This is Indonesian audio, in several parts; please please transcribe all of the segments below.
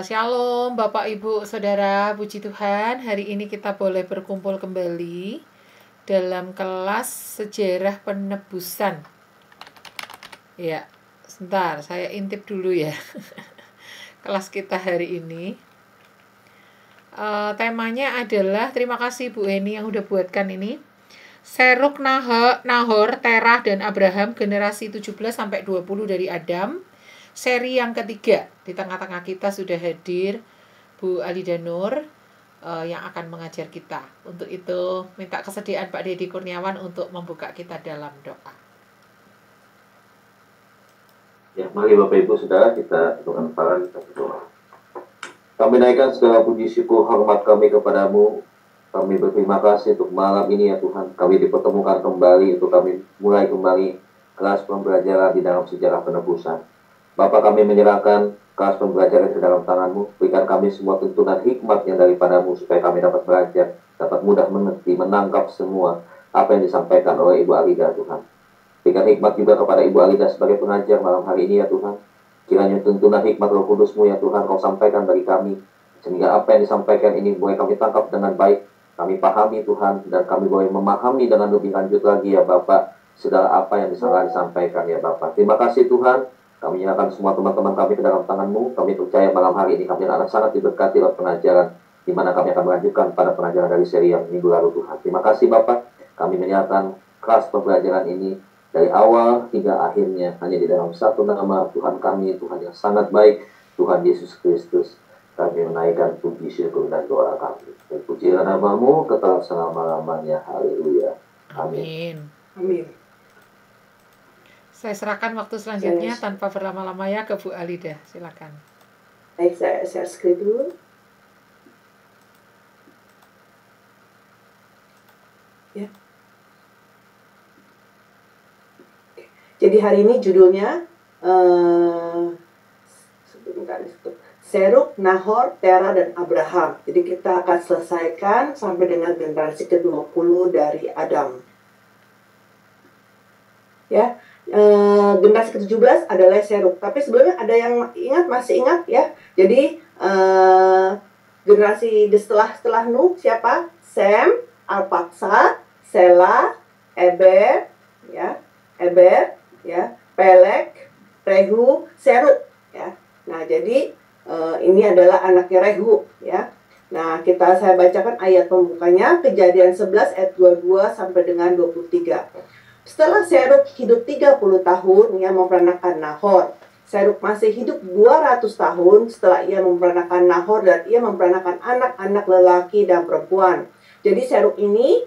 Shalom Bapak Ibu Saudara, puji Tuhan. Hari ini kita boleh berkumpul kembali dalam kelas sejarah penebusan. Ya, sebentar saya intip dulu ya. Kelas kita hari ini temanya adalah, terima kasih Bu Eni yang udah buatkan ini, Seruk, Nahor, Terah, dan Abraham, generasi 17-20 dari Adam. Seri yang ketiga. Di tengah-tengah kita sudah hadir Bu Alida Nur yang akan mengajar kita. Untuk itu minta kesediaan Pak Dedi Kurniawan untuk membuka kita dalam doa. Ya, mari Bapak Ibu Saudara kita dengan para kita berdoa. Kami naikkan segala puji syukur hormat kami kepadamu. Kami berterima kasih untuk malam ini ya Tuhan. Kami dipertemukan kembali untuk kami mulai kembali kelas pembelajaran di dalam sejarah penebusan. Bapa, kami menyerahkan kelas pembelajaran ke dalam tangan-Mu. Berikan kami semua tuntunan hikmat yang daripada-Mu supaya kami dapat belajar, dapat mudah mengerti, menangkap semua apa yang disampaikan oleh Ibu Alida Tuhan. Berikan hikmat juga kepada Ibu Alida sebagai pengajar malam hari ini ya Tuhan. Kiranya tuntunan hikmat Roh Kudus-Mu ya Tuhan Kau sampaikan bagi kami, sehingga apa yang disampaikan ini boleh kami tangkap dengan baik, kami pahami Tuhan, dan kami boleh memahami dengan lebih lanjut lagi ya Bapak, segala apa yang disampaikan ya Bapak. Terima kasih Tuhan. Kami menyerahkan semua teman-teman kami ke dalam tangan-Mu. Kami percaya malam hari ini kami akan sangat diberkati oleh pengajaran, di mana kami akan melanjutkan pada pengajaran dari seri yang minggu lalu Tuhan. Terima kasih Bapak. Kami menyerahkan kelas pembelajaran ini dari awal hingga akhirnya hanya di dalam satu nama Tuhan kami, Tuhan yang sangat baik, Tuhan Yesus Kristus. Kami menaikkan puji syukur dan doa kami. Dan pujilah nama-Mu kekal selama-lamanya. Haleluya. Amin. Amin. Saya serahkan waktu selanjutnya tanpa berlama-lama ya ke Bu Alida. Silakan. Baik, saya share screen dulu. Ya. Jadi hari ini judulnya Seruk, Nahor, Terah, dan Abraham. Jadi kita akan selesaikan sampai dengan generasi ke-20 dari Adam. Ya. Generasi ke-17 adalah Seruk. Tapi sebelumnya ada yang masih ingat ya. Jadi generasi setelah Nuh siapa? Sem, Arpakshad, Sela, Eber, Pelek, Rehu, Seruk ya. Nah, jadi ini adalah anaknya Rehu ya. Nah, saya bacakan ayat pembukanya, Kejadian 11 ayat 22 sampai dengan 23. Setelah Seruk hidup 30 tahun, ia memperanakan Nahor. Seruk masih hidup 200 tahun setelah ia memperanakan Nahor, dan ia memperanakan anak-anak lelaki dan perempuan. Jadi Seruk ini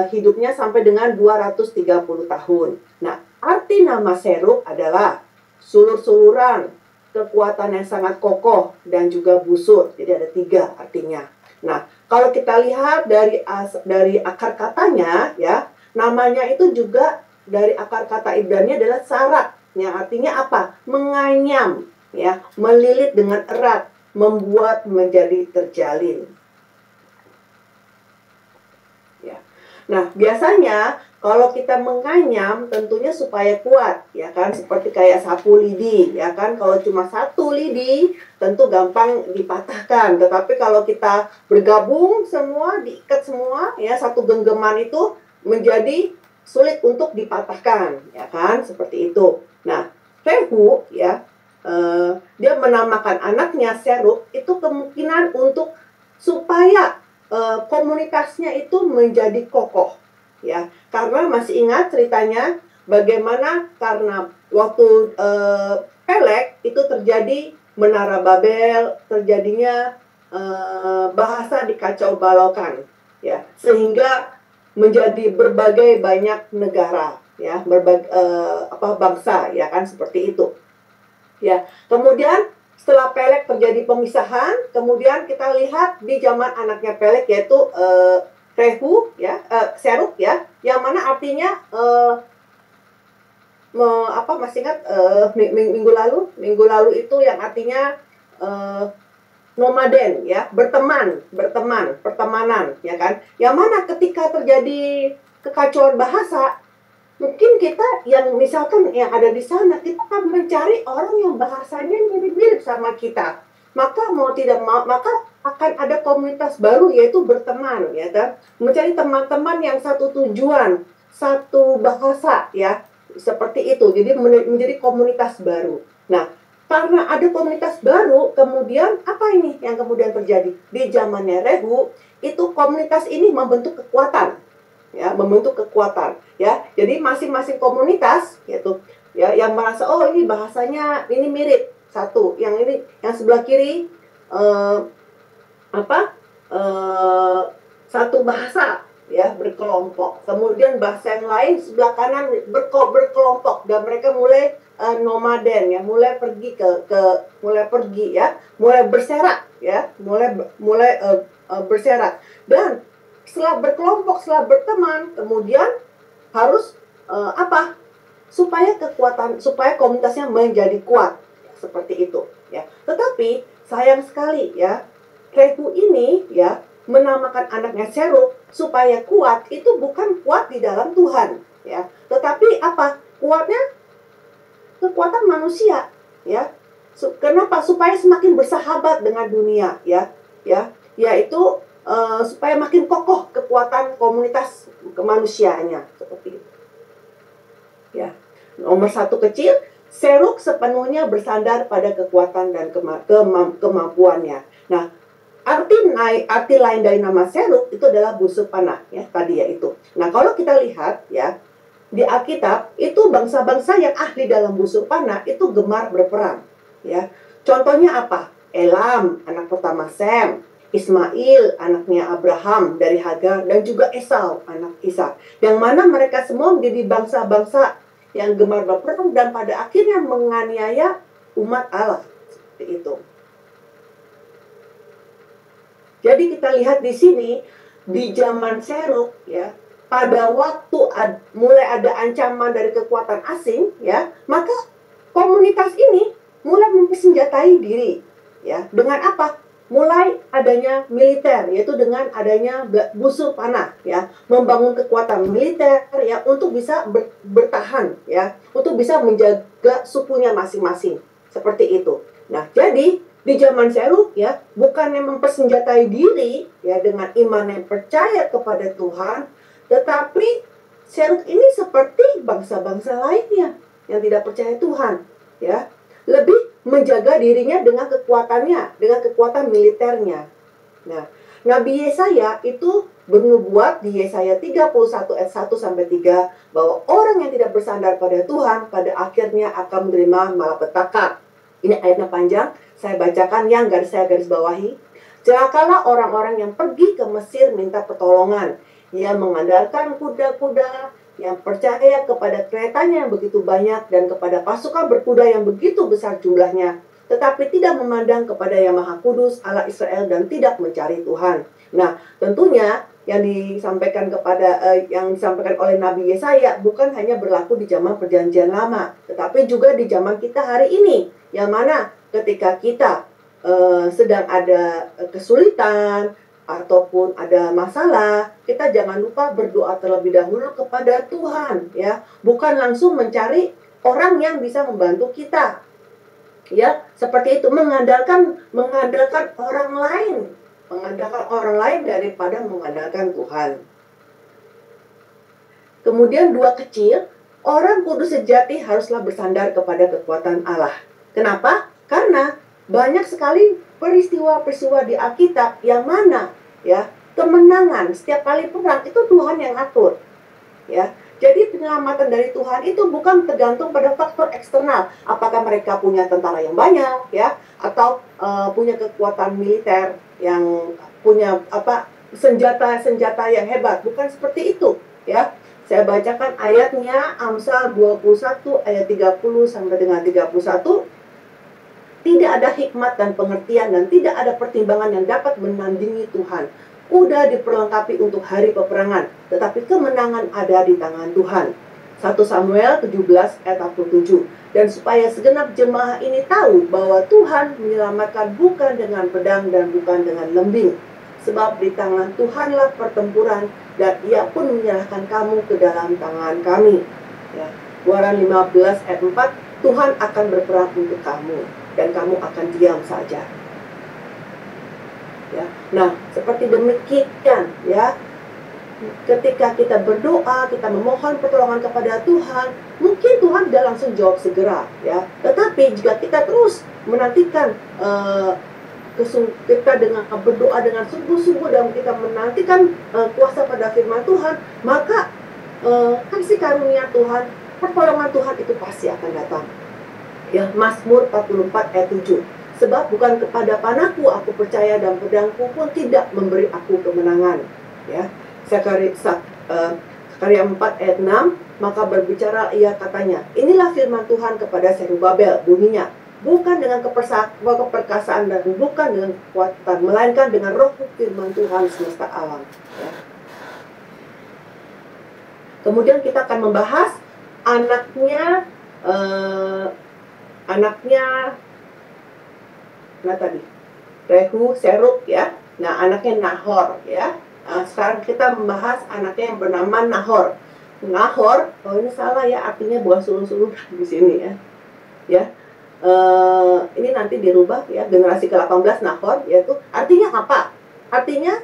hidupnya sampai dengan 230 tahun. Nah, arti nama Seruk adalah sulur-suluran, kekuatan yang sangat kokoh, dan juga busur. Jadi ada 3 artinya. Nah, kalau kita lihat dari akar katanya ya, namanya itu juga dari akar kata Ibrani adalah sarak, yang artinya apa? Menganyam, ya, melilit dengan erat, membuat menjadi terjalin. Ya. Nah, biasanya kalau kita menganyam tentunya supaya kuat, ya kan? Seperti kayak sapu lidi, ya kan? Kalau cuma satu lidi tentu gampang dipatahkan, tetapi kalau kita bergabung semua, diikat semua, ya, satu genggaman itu menjadi sulit untuk dipatahkan, ya kan, seperti itu. Nah, Rehu ya, dia menamakan anaknya Seruk itu kemungkinan untuk supaya komunitasnya itu menjadi kokoh, ya, karena masih ingat ceritanya bagaimana karena waktu Pelek itu terjadi menara Babel, terjadinya bahasa dikacau balaukan, ya, sehingga menjadi berbagai banyak negara, ya, bangsa, ya kan, seperti itu. Ya, kemudian setelah Pelek terjadi pemisahan, kemudian kita lihat di zaman anaknya Pelek yaitu Rehu, ya, Seruk, ya, yang mana artinya masih ingat minggu lalu itu yang artinya nomaden, ya, pertemanan, ya kan. Yang mana ketika terjadi kekacauan bahasa, Mungkin kita yang misalkan yang ada di sana, kita akan mencari orang yang bahasanya mirip-mirip sama kita. Maka mau tidak mau, maka akan ada komunitas baru, yaitu berteman, ya kan? Mencari teman-teman yang satu tujuan, satu bahasa, ya, seperti itu. Jadi menjadi komunitas baru. Nah, karena ada komunitas baru, kemudian apa ini yang kemudian terjadi? Di zamannya Rehu, itu komunitas ini membentuk kekuatan, ya, membentuk kekuatan, ya. Jadi masing-masing komunitas, yaitu ya, yang merasa oh ini bahasanya ini mirip, satu, yang ini yang sebelah kiri satu bahasa, ya, berkelompok. Kemudian bahasa yang lain sebelah kanan berkelompok, dan mereka mulai nomaden, ya, mulai pergi mulai berserak, ya, mulai berserak. Dan setelah berkelompok, setelah berteman, kemudian harus supaya komunitasnya menjadi kuat, seperti itu, ya. Tetapi sayang sekali, ya, Rehu ini, ya, menamakan anaknya Seruk supaya kuat, itu bukan kuat di dalam Tuhan, ya, tetapi apa? Kuatnya kekuatan manusia, ya. Kenapa? Supaya semakin bersahabat dengan dunia, ya, yaitu supaya makin kokoh kekuatan komunitas kemanusiaannya, seperti itu. Ya, nomor satu kecil, Seruk sepenuhnya bersandar pada kekuatan dan kemampuannya. Nah, arti lain dari nama Seruk itu adalah busur panah, ya, tadi ya itu. Nah, kalau kita lihat, ya, di Alkitab itu bangsa-bangsa yang ahli dalam busur panah itu gemar berperang, ya. Contohnya apa? Elam, anak pertama Sem, Ismail, anaknya Abraham dari Hagar, dan juga Esau, anak Ishak. Yang mana mereka semua menjadi bangsa-bangsa yang gemar berperang dan pada akhirnya menganiaya umat Allah, seperti itu. Jadi kita lihat di sini, di zaman Seruk, ya, pada waktu mulai ada ancaman dari kekuatan asing, ya, maka komunitas ini mulai mempersenjatai diri, ya, dengan apa? Mulai adanya militer, yaitu dengan adanya busur panah, ya, membangun kekuatan militer, ya, untuk bisa bertahan, ya, untuk bisa menjaga sukunya masing-masing, seperti itu. Nah, jadi di zaman Seruk, ya, bukannya mempersenjatai diri, ya, dengan iman yang percaya kepada Tuhan, tetapi Seruk ini seperti bangsa-bangsa lainnya yang tidak percaya Tuhan, ya, lebih menjaga dirinya dengan kekuatannya, dengan kekuatan militernya. Nah, Nabi Yesaya itu bernubuat di Yesaya 31 ayat 1 sampai 3 bahwa orang yang tidak bersandar pada Tuhan pada akhirnya akan menerima malapetaka. Ini ayatnya panjang, saya bacakan yang saya garis bawahi. Celakalah orang-orang yang pergi ke Mesir minta pertolongan, yang mengandalkan kuda-kuda, yang percaya kepada keretanya yang begitu banyak dan kepada pasukan berkuda yang begitu besar jumlahnya, tetapi tidak memandang kepada Yang Maha Kudus Allah Israel dan tidak mencari Tuhan. Nah, tentunya yang disampaikan oleh Nabi Yesaya bukan hanya berlaku di zaman Perjanjian Lama, tetapi juga di zaman kita hari ini, yang mana ketika kita sedang ada kesulitan ataupun ada masalah, kita jangan lupa berdoa terlebih dahulu kepada Tuhan, ya, bukan langsung mencari orang yang bisa membantu kita, ya, seperti itu, mengandalkan orang lain daripada mengandalkan Tuhan. Kemudian dua kecil, orang kudus sejati haruslah bersandar kepada kekuatan Allah. Kenapa? Karena banyak sekali peristiwa-peristiwa di Alkitab yang mana, ya, kemenangan setiap kali perang itu Tuhan yang atur, ya. Jadi penyelamatan dari Tuhan itu bukan tergantung pada faktor eksternal, apakah mereka punya tentara yang banyak, ya, atau punya kekuatan militer yang punya senjata yang hebat, bukan seperti itu, ya. Saya bacakan ayatnya, Amsal 21 ayat 30 sampai dengan 31. Tidak ada hikmat dan pengertian dan tidak ada pertimbangan yang dapat menandingi Tuhan. Kuda diperlengkapi untuk hari peperangan, tetapi kemenangan ada di tangan Tuhan. 1 Samuel 17 ayat 47. Dan supaya segenap jemaah ini tahu bahwa Tuhan menyelamatkan bukan dengan pedang dan bukan dengan lembing. Sebab di tangan Tuhanlah pertempuran dan Ia pun menyerahkan kamu ke dalam tangan kami. Ya. Keluaran 15 ayat 4, Tuhan akan berperang untuk kamu dan kamu akan diam saja. Ya. Nah, seperti demikian ya. Ketika kita berdoa, kita memohon pertolongan kepada Tuhan, mungkin Tuhan tidak langsung jawab segera ya. Tetapi jika kita terus menantikan kita dengan berdoa dengan sungguh-sungguh dan kita menantikan kuasa pada firman Tuhan, maka kasih karunia Tuhan, pertolongan Tuhan itu pasti akan datang. Ya, Mazmur 44 ayat 7. Sebab bukan kepada panahku aku percaya dan pedangku pun tidak memberi aku kemenangan. Ya. Zakaria 4 ayat 6, maka berbicara ia katanya, inilah firman Tuhan kepada Zerubabel, bunyinya, bukan dengan keperkasaan dan bukan dengan kekuatan, melainkan dengan roh firman Tuhan semesta alam. Ya. Kemudian kita akan membahas anaknya Rehu, Seruk ya. Nah, anaknya Nahor ya. Sekarang kita membahas anaknya yang bernama Nahor. Nahor, oh ini salah ya, artinya buah sulung-sulung di sini ya. Ya. Ini nanti dirubah ya, generasi ke-18 Nahor, yaitu artinya apa? Artinya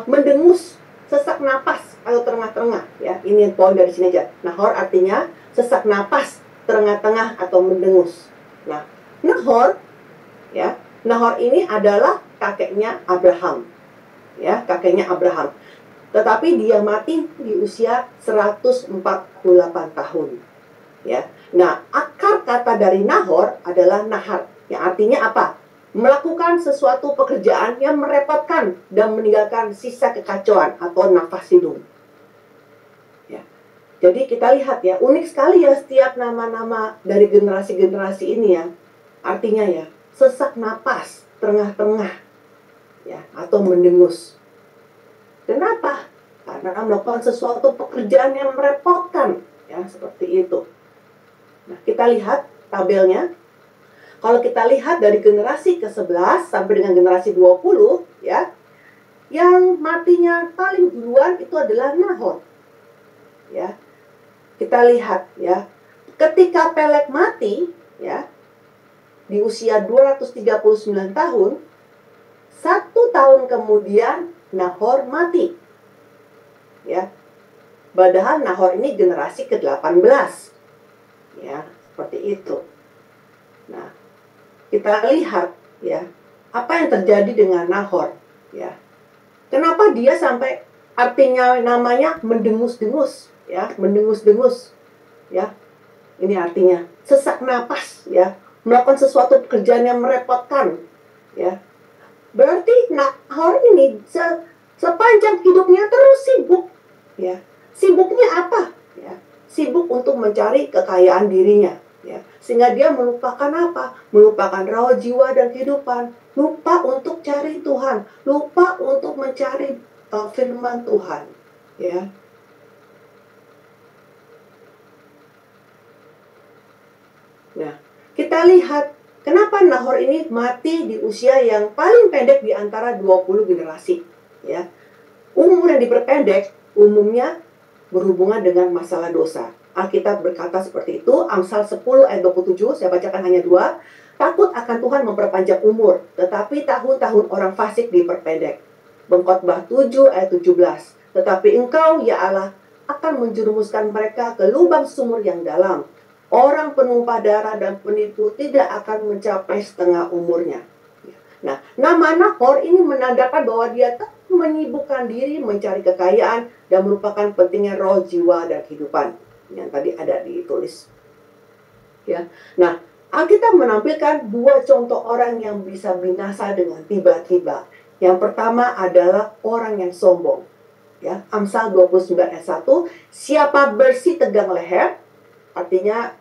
mendengus, sesak napas atau tengah-tengah ya. Ini poin dari sini aja. Nahor artinya sesak napas, tengah-tengah atau mendengus. Nah, Nahor ya, Nahor ini adalah kakeknya Abraham. Ya, kakeknya Abraham. Tetapi dia mati di usia 148 tahun. Ya. Nah, akar kata dari Nahor adalah nahar, yang artinya apa? Melakukan sesuatu pekerjaan yang merepotkan dan meninggalkan sisa kekacauan atau nafas hidung. Ya. Jadi kita lihat ya, unik sekali ya setiap nama-nama dari generasi-generasi ini ya. Artinya ya, sesak napas, tengah-tengah ya, atau mendengus. Kenapa? Karena melakukan sesuatu pekerjaan yang merepotkan ya, seperti itu. Nah, kita lihat tabelnya. Kalau kita lihat dari generasi ke-11 sampai dengan generasi 20 ya, yang matinya paling duluan itu adalah Nahor. Ya. Kita lihat ya, ketika Peleg mati ya di usia 239 tahun, 1 tahun kemudian Nahor mati. Ya. Padahal Nahor ini generasi ke-18. Ya, seperti itu. Nah, kita lihat ya, apa yang terjadi dengan Nahor ya. Kenapa dia sampai artinya namanya mendengus-dengus ya, mendengus-dengus ya. Ini artinya sesak napas ya, melakukan sesuatu pekerjaan yang merepotkan ya. Berarti Nahor ini sepanjang hidupnya terus sibuk ya. Sibuknya apa? Ya, sibuk untuk mencari kekayaan dirinya ya. Sehingga dia melupakan apa? Melupakan roh, jiwa dan kehidupan. Lupa untuk cari Tuhan, lupa untuk mencari firman Tuhan ya. Nah, kita lihat kenapa Nahor ini mati di usia yang paling pendek di antara 20 generasi ya. Umur yang diperpendek umumnya berhubungan dengan masalah dosa. Alkitab berkata seperti itu, Amsal 10 ayat 27, saya bacakan hanya 2. Takut akan Tuhan memperpanjang umur, tetapi tahun-tahun orang fasik diperpendek. Pengkhotbah 7 ayat 17. Tetapi engkau, ya Allah, akan menjerumuskan mereka ke lubang sumur yang dalam. Orang penumpah darah dan penipu tidak akan mencapai setengah umurnya. Nah, nama Nahor ini menandakan bahwa dia tetap menyibukkan diri mencari kekayaan dan merupakan pentingnya roh, jiwa, dan kehidupan. Yang tadi ada ditulis. Ya. Nah, Alkitab menampilkan 2 contoh orang yang bisa binasa dengan tiba-tiba. Yang pertama adalah orang yang sombong. Ya, Amsal 29 ayat 1, siapa bersih tegang leher, artinya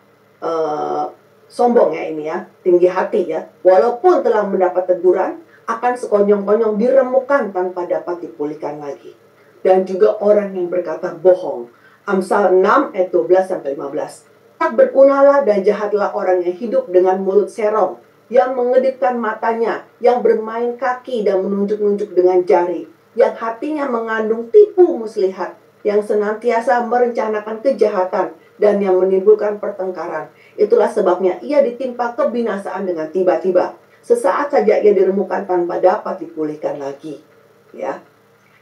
sombong ya ini ya, tinggi hati ya. Walaupun telah mendapat teguran, akan sekonyong-konyong diremukkan tanpa dapat dipulihkan lagi. Dan juga orang yang berkata bohong. Amsal 6 ayat 12-15. Tak berkunalah dan jahatlah orang yang hidup dengan mulut serong, yang mengedipkan matanya, yang bermain kaki dan menunjuk-nunjuk dengan jari, yang hatinya mengandung tipu muslihat, yang senantiasa merencanakan kejahatan, dan yang menimbulkan pertengkaran. Itulah sebabnya ia ditimpa kebinasaan dengan tiba-tiba. Sesaat saja ia diremukkan tanpa dapat dipulihkan lagi. Ya.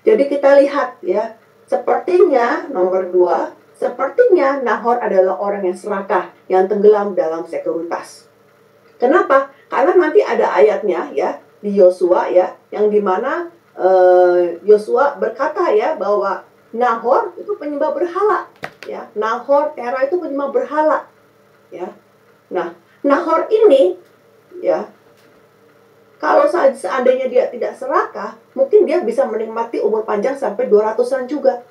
Jadi kita lihat ya, sepertinya nomor 2, sepertinya Nahor adalah orang yang serakah, yang tenggelam dalam sekuritas. Kenapa? Karena nanti ada ayatnya ya di Yosua ya, yang dimana Yosua berkata ya bahwa Nahor itu penyembah berhala. Ya, Nahor, Tera itu penyembah berhala. Ya, nah Nahor ini ya, kalau seandainya dia tidak serakah, mungkin dia bisa menikmati umur panjang sampai 200-an juga.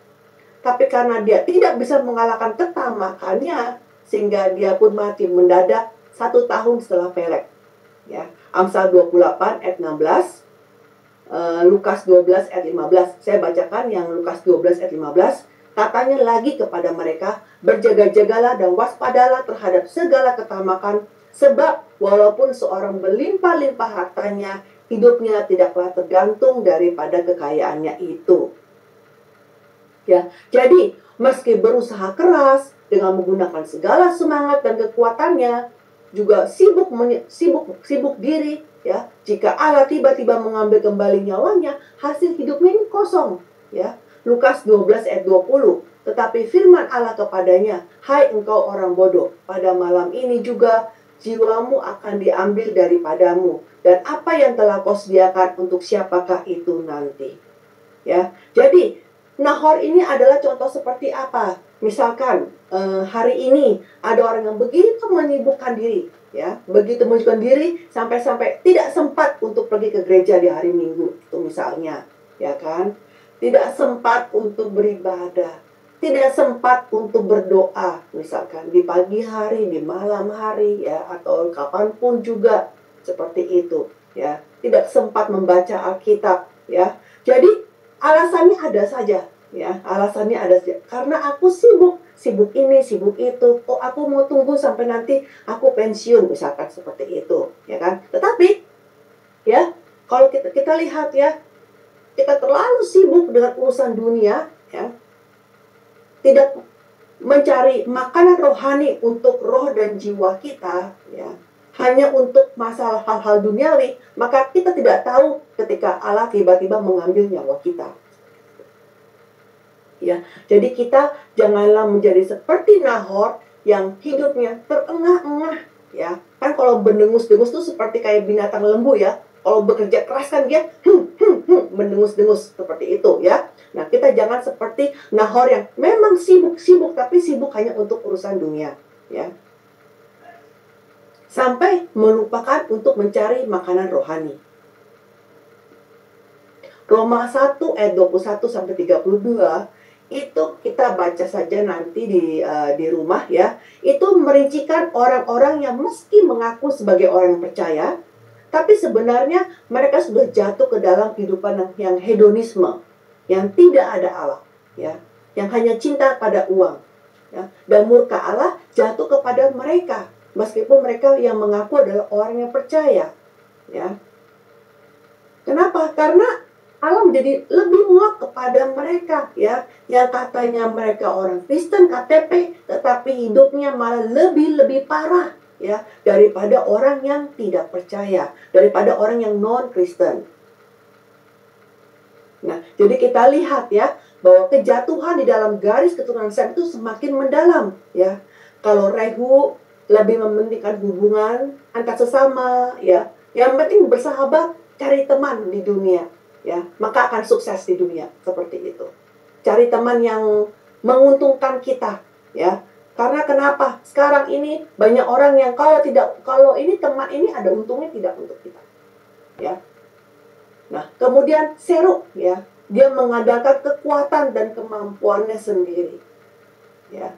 Tapi karena dia tidak bisa mengalahkan ketamakannya, sehingga dia pun mati mendadak 1 tahun setelah Pelek. Ya, Amsal 28 ayat 16, Lukas 12 ayat 15. Saya bacakan yang Lukas 12 ayat 15. Katanya lagi kepada mereka, berjaga-jagalah dan waspadalah terhadap segala ketamakan, sebab walaupun seorang berlimpah-limpah hartanya, hidupnya tidaklah tergantung daripada kekayaannya itu. Ya, jadi meski berusaha keras dengan menggunakan segala semangat dan kekuatannya, juga sibuk diri, ya. Jika Allah tiba-tiba mengambil kembali nyawanya, hasil hidupnya ini kosong, ya. Lukas 12 ayat 20. Tetapi firman Allah kepadanya, hai engkau orang bodoh, pada malam ini juga jiwamu akan diambil daripadamu, dan apa yang telah kau sediakan untuk siapakah itu nanti. Ya, jadi Nahor ini adalah contoh seperti apa? Misalkan hari ini ada orang yang begitu menyibukkan diri, ya, begitu menyibukkan diri sampai-sampai tidak sempat untuk pergi ke gereja di hari Minggu, itu misalnya, ya kan? Tidak sempat untuk beribadah, tidak sempat untuk berdoa, misalkan di pagi hari, di malam hari, ya, atau kapanpun juga seperti itu, ya. Tidak sempat membaca Alkitab, ya. Jadi alasannya ada saja, ya. Alasannya ada saja. Karena aku sibuk ini, sibuk itu. Oh, aku mau tunggu sampai nanti aku pensiun, misalkan seperti itu, ya kan? Tetapi, ya, kalau kita lihat ya, kita terlalu sibuk dengan urusan dunia, ya, tidak mencari makanan rohani untuk roh dan jiwa kita, ya, hanya untuk masalah hal-hal duniawi, maka kita tidak tahu ketika Allah tiba-tiba mengambil nyawa kita. Ya, jadi kita janganlah menjadi seperti Nahor yang hidupnya terengah-engah, ya. Kan kalau berdengus-dengus itu seperti kayak binatang lembu, ya. Kalau bekerja keras kan dia mendengus-dengus seperti itu, ya. Nah, kita jangan seperti Nahor yang memang sibuk, tapi sibuk hanya untuk urusan dunia, ya. Sampai melupakan untuk mencari makanan rohani. Roma 1 ayat 21 sampai 32 itu kita baca saja nanti di rumah, ya. Itu merincikan orang-orang yang meski mengaku sebagai orang yang percaya, tapi sebenarnya mereka sudah jatuh ke dalam kehidupan yang hedonisme, yang tidak ada Allah, ya, yang hanya cinta pada uang, ya. Dan murka Allah jatuh kepada mereka, meskipun mereka yang mengaku adalah orang yang percaya, ya. Kenapa? Karena Allah menjadi lebih muak kepada mereka, ya, yang katanya mereka orang Kristen KTP, tetapi hidupnya malah lebih parah, ya, daripada orang yang tidak percaya, daripada orang yang non-Kristen. Nah, jadi kita lihat, ya, bahwa kejatuhan di dalam garis keturunan Sem itu semakin mendalam, ya. Kalau Rehu lebih mementingkan hubungan antar sesama, ya, yang penting bersahabat, cari teman di dunia, ya, maka akan sukses di dunia, seperti itu. Cari teman yang menguntungkan kita, ya. Karena kenapa? Sekarang ini banyak orang yang kalau ini teman ini ada untungnya tidak untuk kita, ya. Nah, kemudian Seruk, ya, dia mengandalkan kekuatan dan kemampuannya sendiri, ya.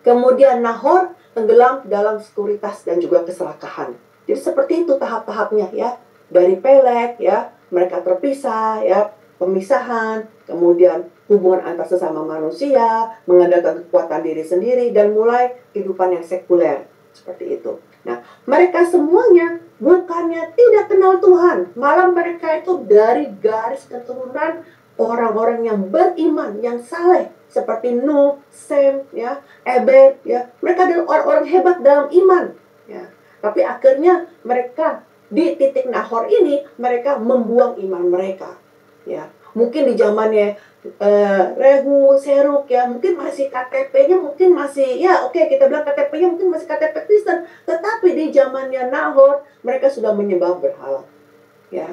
Kemudian Nahor tenggelam dalam sekuritas dan juga keserakahan. Jadi seperti itu tahap-tahapnya, ya. Dari Pelek, ya, mereka terpisah, ya, pemisahan, kemudian hubungan antar sesama manusia, mengandalkan kekuatan diri sendiri, dan mulai kehidupan yang sekuler, seperti itu. Nah, mereka semuanya bukannya tidak kenal Tuhan, malah mereka itu dari garis keturunan orang-orang yang beriman, yang saleh, seperti Nuh, Sem, ya, Eber, ya. Mereka adalah orang-orang hebat dalam iman, ya. Tapi akhirnya mereka di titik Nahor ini mereka membuang iman mereka, ya. Mungkin di zamannya Rehu, Seruk, ya, mungkin masih KTP-nya mungkin masih, ya oke, kita bilang KTP-nya mungkin masih KTP Kristen, tetapi di zamannya Nahor mereka sudah menyembah berhala, ya.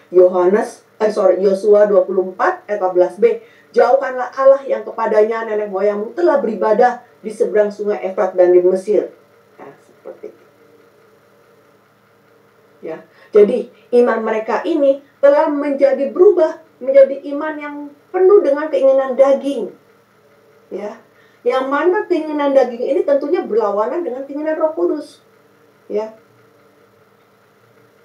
Yosua 24 ayat 14b, jauhkanlah Allah yang kepadanya nenek moyangmu telah beribadah di seberang sungai Efrat dan di Mesir. Nah, seperti itu. Ya, jadi iman mereka ini telah menjadi berubah menjadi iman yang penuh dengan keinginan daging. Ya, yang mana keinginan daging ini tentunya berlawanan dengan keinginan Roh Kudus. Ya.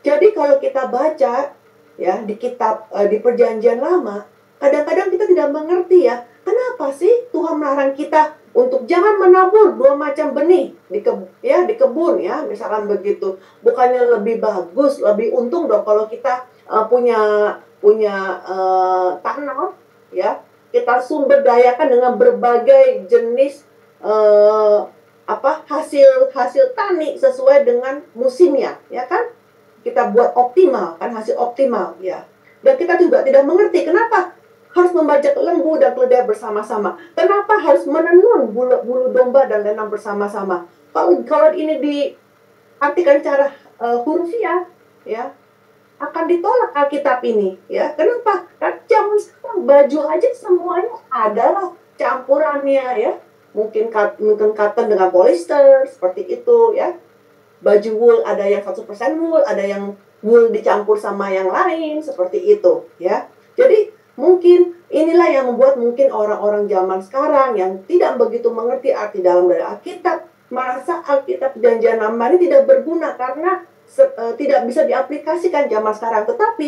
Jadi kalau kita baca ya di kitab di Perjanjian Lama, kadang-kadang kita tidak mengerti ya, kenapa sih Tuhan melarang kita untuk jangan menabur dua macam benih di kebun ya, misalkan begitu. Bukannya lebih bagus, lebih untung dong kalau kita punya tanah ya, kita sumber dayakan dengan berbagai jenis hasil tani sesuai dengan musimnya, ya kan? Kita buat optimal, kan, hasil optimal, ya. Dan kita juga tidak mengerti kenapa harus membajak lembu dan keledai bersama-sama. Kenapa harus menenun bulu domba dan lenang bersama-sama? Kalau ini diartikan cara hurufiah, ya, akan ditolak Alkitab ini, ya. Kenapa? Karena zaman sekarang baju aja semuanya adalah campurannya, ya. Mungkin cotton dengan polyester, seperti itu, ya. Baju wool ada yang 100% wool, ada yang wool dicampur sama yang lain, seperti itu, ya. Jadi mungkin inilah yang membuat mungkin orang-orang zaman sekarang yang tidak begitu mengerti arti dalam dari Alkitab merasa Alkitab Perjanjian Lama ini tidak berguna karena tidak bisa diaplikasikan zaman sekarang. Tetapi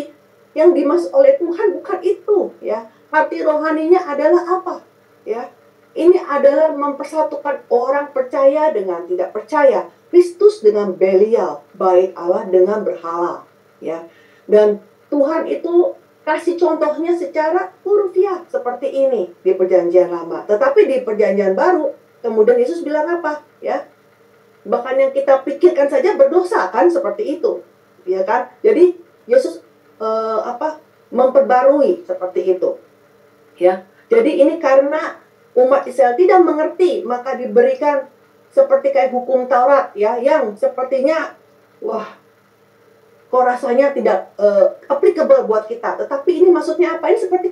yang dimaksud oleh Tuhan bukan itu, ya. Arti rohaninya adalah apa, ya? Ini adalah mempersatukan orang percaya dengan tidak percaya, Kristus dengan Belial, baik Allah dengan berhala, ya. Dan Tuhan itu kasih contohnya secara hurufiah seperti ini di Perjanjian Lama. Tetapi di Perjanjian Baru, kemudian Yesus bilang apa, ya? Bahkan yang kita pikirkan saja berdosa, kan, seperti itu, ya kan? Jadi Yesus memperbarui seperti itu, ya. Jadi ini karena umat Israel tidak mengerti, maka diberikan seperti kayak hukum Taurat, ya, yang sepertinya wah, kok rasanya tidak applicable buat kita. Tetapi ini maksudnya apa? Ini seperti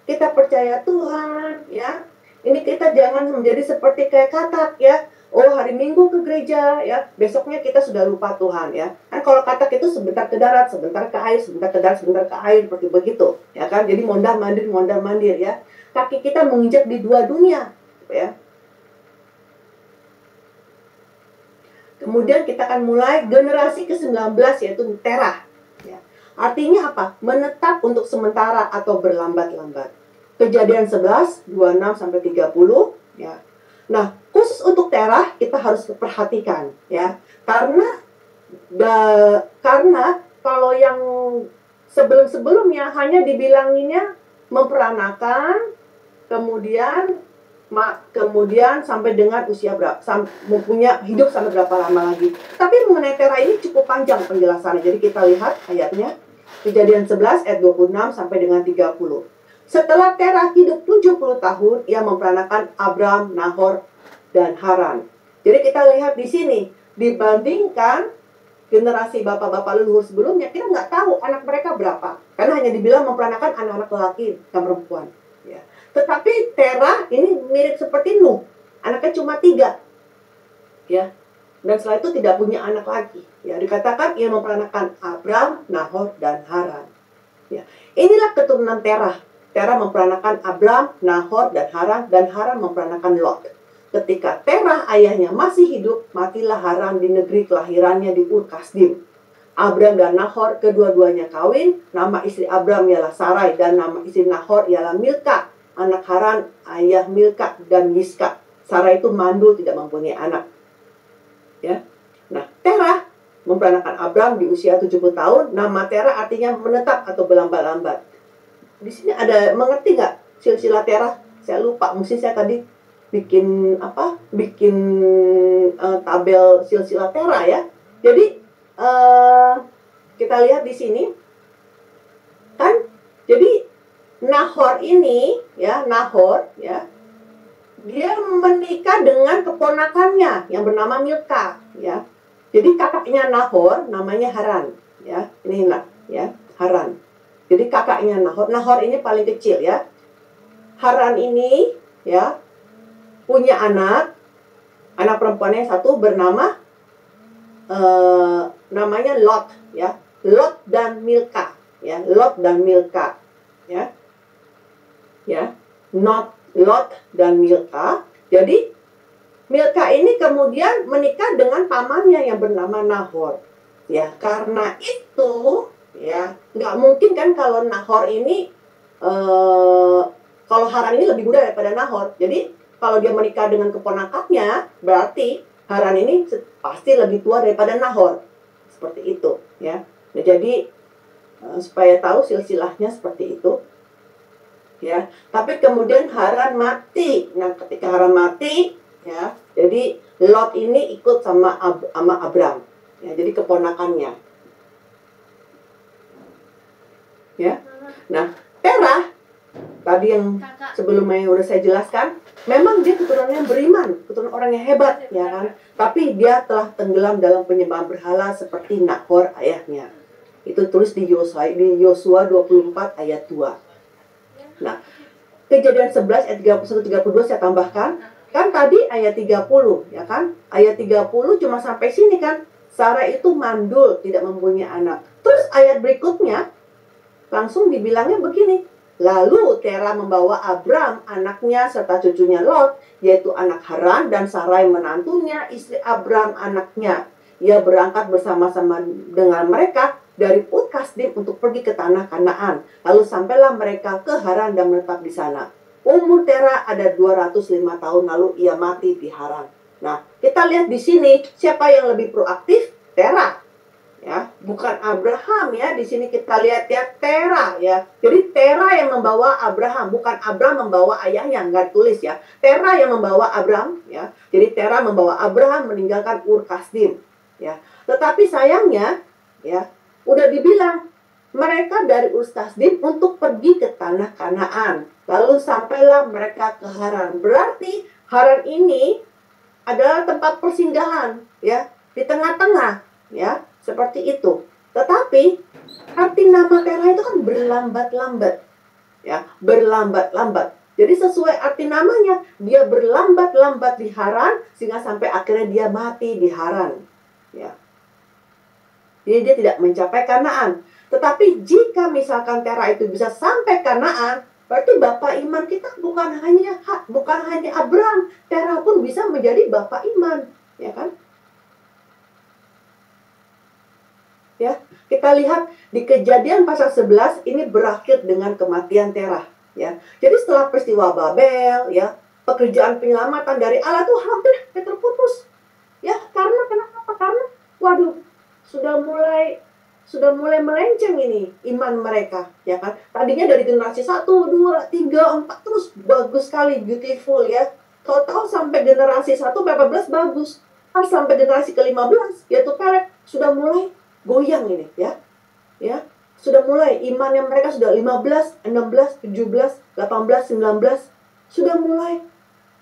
kita percaya Tuhan, ya. Ini kita jangan menjadi seperti kayak Katak, ya. Oh, hari Minggu ke gereja, ya. Besoknya kita sudah lupa Tuhan, ya. Kan kalau Katak itu sebentar ke darat, sebentar ke air, sebentar ke darat, sebentar ke air, seperti begitu, ya kan. Jadi mondar-mandir, ya. Kaki kita menginjak di dua dunia, ya. Kemudian kita akan mulai generasi ke-19, yaitu Terah, ya. Artinya apa? Menetap untuk sementara atau berlambat-lambat. Kejadian 11, 26-30, ya. Nah, khusus untuk Terah kita harus perhatikan, ya. Karena kalau yang sebelum-sebelumnya hanya dibilanginnya memperanakan, kemudian sampai dengan usia berapa, mempunyai hidup sampai berapa lama lagi. Tapi mengenai Terah ini cukup panjang penjelasannya. Jadi kita lihat ayatnya, Kejadian 11 ayat 26 sampai dengan 30. Setelah Terah hidup 70 tahun, ia memperanakan Abram, Nahor, dan Haran. Jadi kita lihat di sini, dibandingkan generasi bapak-bapak leluhur sebelumnya, kita nggak tahu anak mereka berapa. Karena hanya dibilang memperanakan anak-anak lelaki dan perempuan. Ya. Tetapi Terah ini mirip seperti Nuh. Anaknya cuma 3. Ya. Dan setelah itu tidak punya anak lagi. Ya, dikatakan ia memperanakan Abram, Nahor, dan Haran. Ya. Inilah keturunan Terah. Terah memperanakan Abram, Nahor, dan Haran memperanakan Lot. Ketika Terah ayahnya masih hidup, matilah Haran di negeri kelahirannya di Ur Kasdim. Abram dan Nahor kedua-duanya kawin. Nama istri Abram ialah Sarai dan nama istri Nahor ialah Milka. Anak Haran, ayah Milka dan Yiska. Sarai itu mandul, tidak mempunyai anak. Ya. Nah, Terah memperanakan Abram di usia 70 tahun. Nama Terah artinya menetap atau berlambat-lambat. di sini ada, mengerti nggak silsilah Terah? Saya lupa, mesti saya tadi bikin tabel silsilah Terah ya. Jadi kita lihat di sini kan, jadi Nahor ini ya, dia menikah dengan keponakannya yang bernama Milka ya. Jadi kakaknya Nahor namanya Haran ya. Ini ya, Haran. Jadi kakaknya Nahor ini paling kecil ya. Haran ini ya punya anak perempuannya satu bernama namanya Lot ya. Lot dan Milka ya. Lot dan Milka ya. Ya. Lot dan Milka. Jadi Milka ini kemudian menikah dengan pamannya yang bernama Nahor. Ya, karena itu ya, nggak mungkin kan kalau Nahor ini kalau Haran ini lebih muda daripada Nahor. Jadi kalau dia menikah dengan keponakannya, berarti Haran ini pasti lebih tua daripada Nahor. Seperti itu ya. Nah, jadi supaya tahu silsilahnya seperti itu. Ya, tapi kemudian Haran mati. Nah, ketika Haran mati, ya, jadi Lot ini ikut sama Abram. Ya, jadi keponakannya. Ya. Nah, Terah tadi yang sebelumnya udah saya jelaskan, memang dia keturunannya beriman, keturunan orang yang hebat, ya kan? Tapi dia telah tenggelam dalam penyembahan berhala seperti Nahor ayahnya. Itu tulis di Yosua 24 ayat 2. Nah, Kejadian 11 ayat 31-32 saya tambahkan. Kan tadi ayat 30, ya kan? Ayat 30 cuma sampai sini kan. Sarah itu mandul, tidak mempunyai anak. Terus ayat berikutnya langsung dibilangnya begini. Lalu Terah membawa Abram, anaknya, serta cucunya Lot, yaitu anak Haran, dan Sarai menantunya, istri Abram, anaknya. Ia berangkat bersama-sama dengan mereka dari Ur Kasdim untuk pergi ke tanah Kanaan. Lalu sampailah mereka ke Haran dan menetap di sana. Umur Terah ada 205 tahun, lalu ia mati di Haran. Nah, kita lihat di sini siapa yang lebih proaktif? Terah. Ya, bukan Abraham ya. Di sini kita lihat ya, Terah ya. Jadi Terah yang membawa Abraham, bukan Abraham membawa ayahnya, enggak tulis ya. Terah yang membawa Abraham ya. Jadi Terah membawa Abraham meninggalkan Ur Kasdim ya. Tetapi sayangnya ya, udah dibilang mereka dari Ur Kasdim untuk pergi ke tanah Kanaan. Lalu sampailah mereka ke Haran. Berarti Haran ini adalah tempat persinggahan ya, di tengah-tengah ya, seperti itu. Tetapi arti nama Terah itu kan berlambat-lambat ya, berlambat-lambat. Jadi sesuai arti namanya, dia berlambat-lambat di Haran sehingga sampai akhirnya dia mati di Haran ya. Jadi dia tidak mencapai Kanaan. Tetapi jika misalkan Terah itu bisa sampai Kanaan, berarti bapak iman kita bukan hanya Abraham, Terah pun bisa menjadi bapak iman, ya kan? Ya, kita lihat di Kejadian pasal 11 ini berakhir dengan kematian Terah, ya. Jadi setelah peristiwa Babel, ya, pekerjaan penyelamatan dari Allah itu hampir terputus. Ya, karena kenapa? Karena waduh, sudah mulai melenceng ini iman mereka, ya kan? Tadinya dari generasi 1, 2, 3, 4 terus bagus sekali, beautiful ya. Tahu-tahu sampai generasi 1 14 bagus. Pas sampai generasi ke-15 yaitu Peleg sudah mulai goyang ini ya. Ya, sudah mulai imannya mereka sudah 15, 16, 17, 18, 19 sudah mulai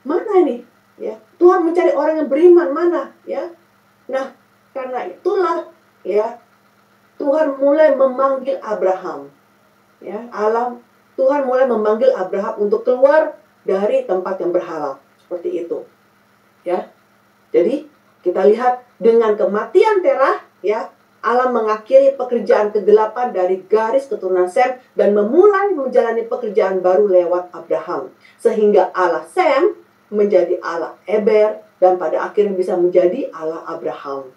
mana ini? Ya, Tuhan mencari orang yang beriman mana, ya. Nah, karena itulah ya, Tuhan mulai memanggil Abraham. Ya, Tuhan mulai memanggil Abraham untuk keluar dari tempat yang berhala. Seperti itu. Ya. Jadi, kita lihat dengan kematian Terah, ya, Allah mengakhiri pekerjaan kegelapan dari garis keturunan Sem dan memulai menjalani pekerjaan baru lewat Abraham. Sehingga Allah Sem menjadi Allah Eber dan pada akhirnya bisa menjadi Allah Abraham.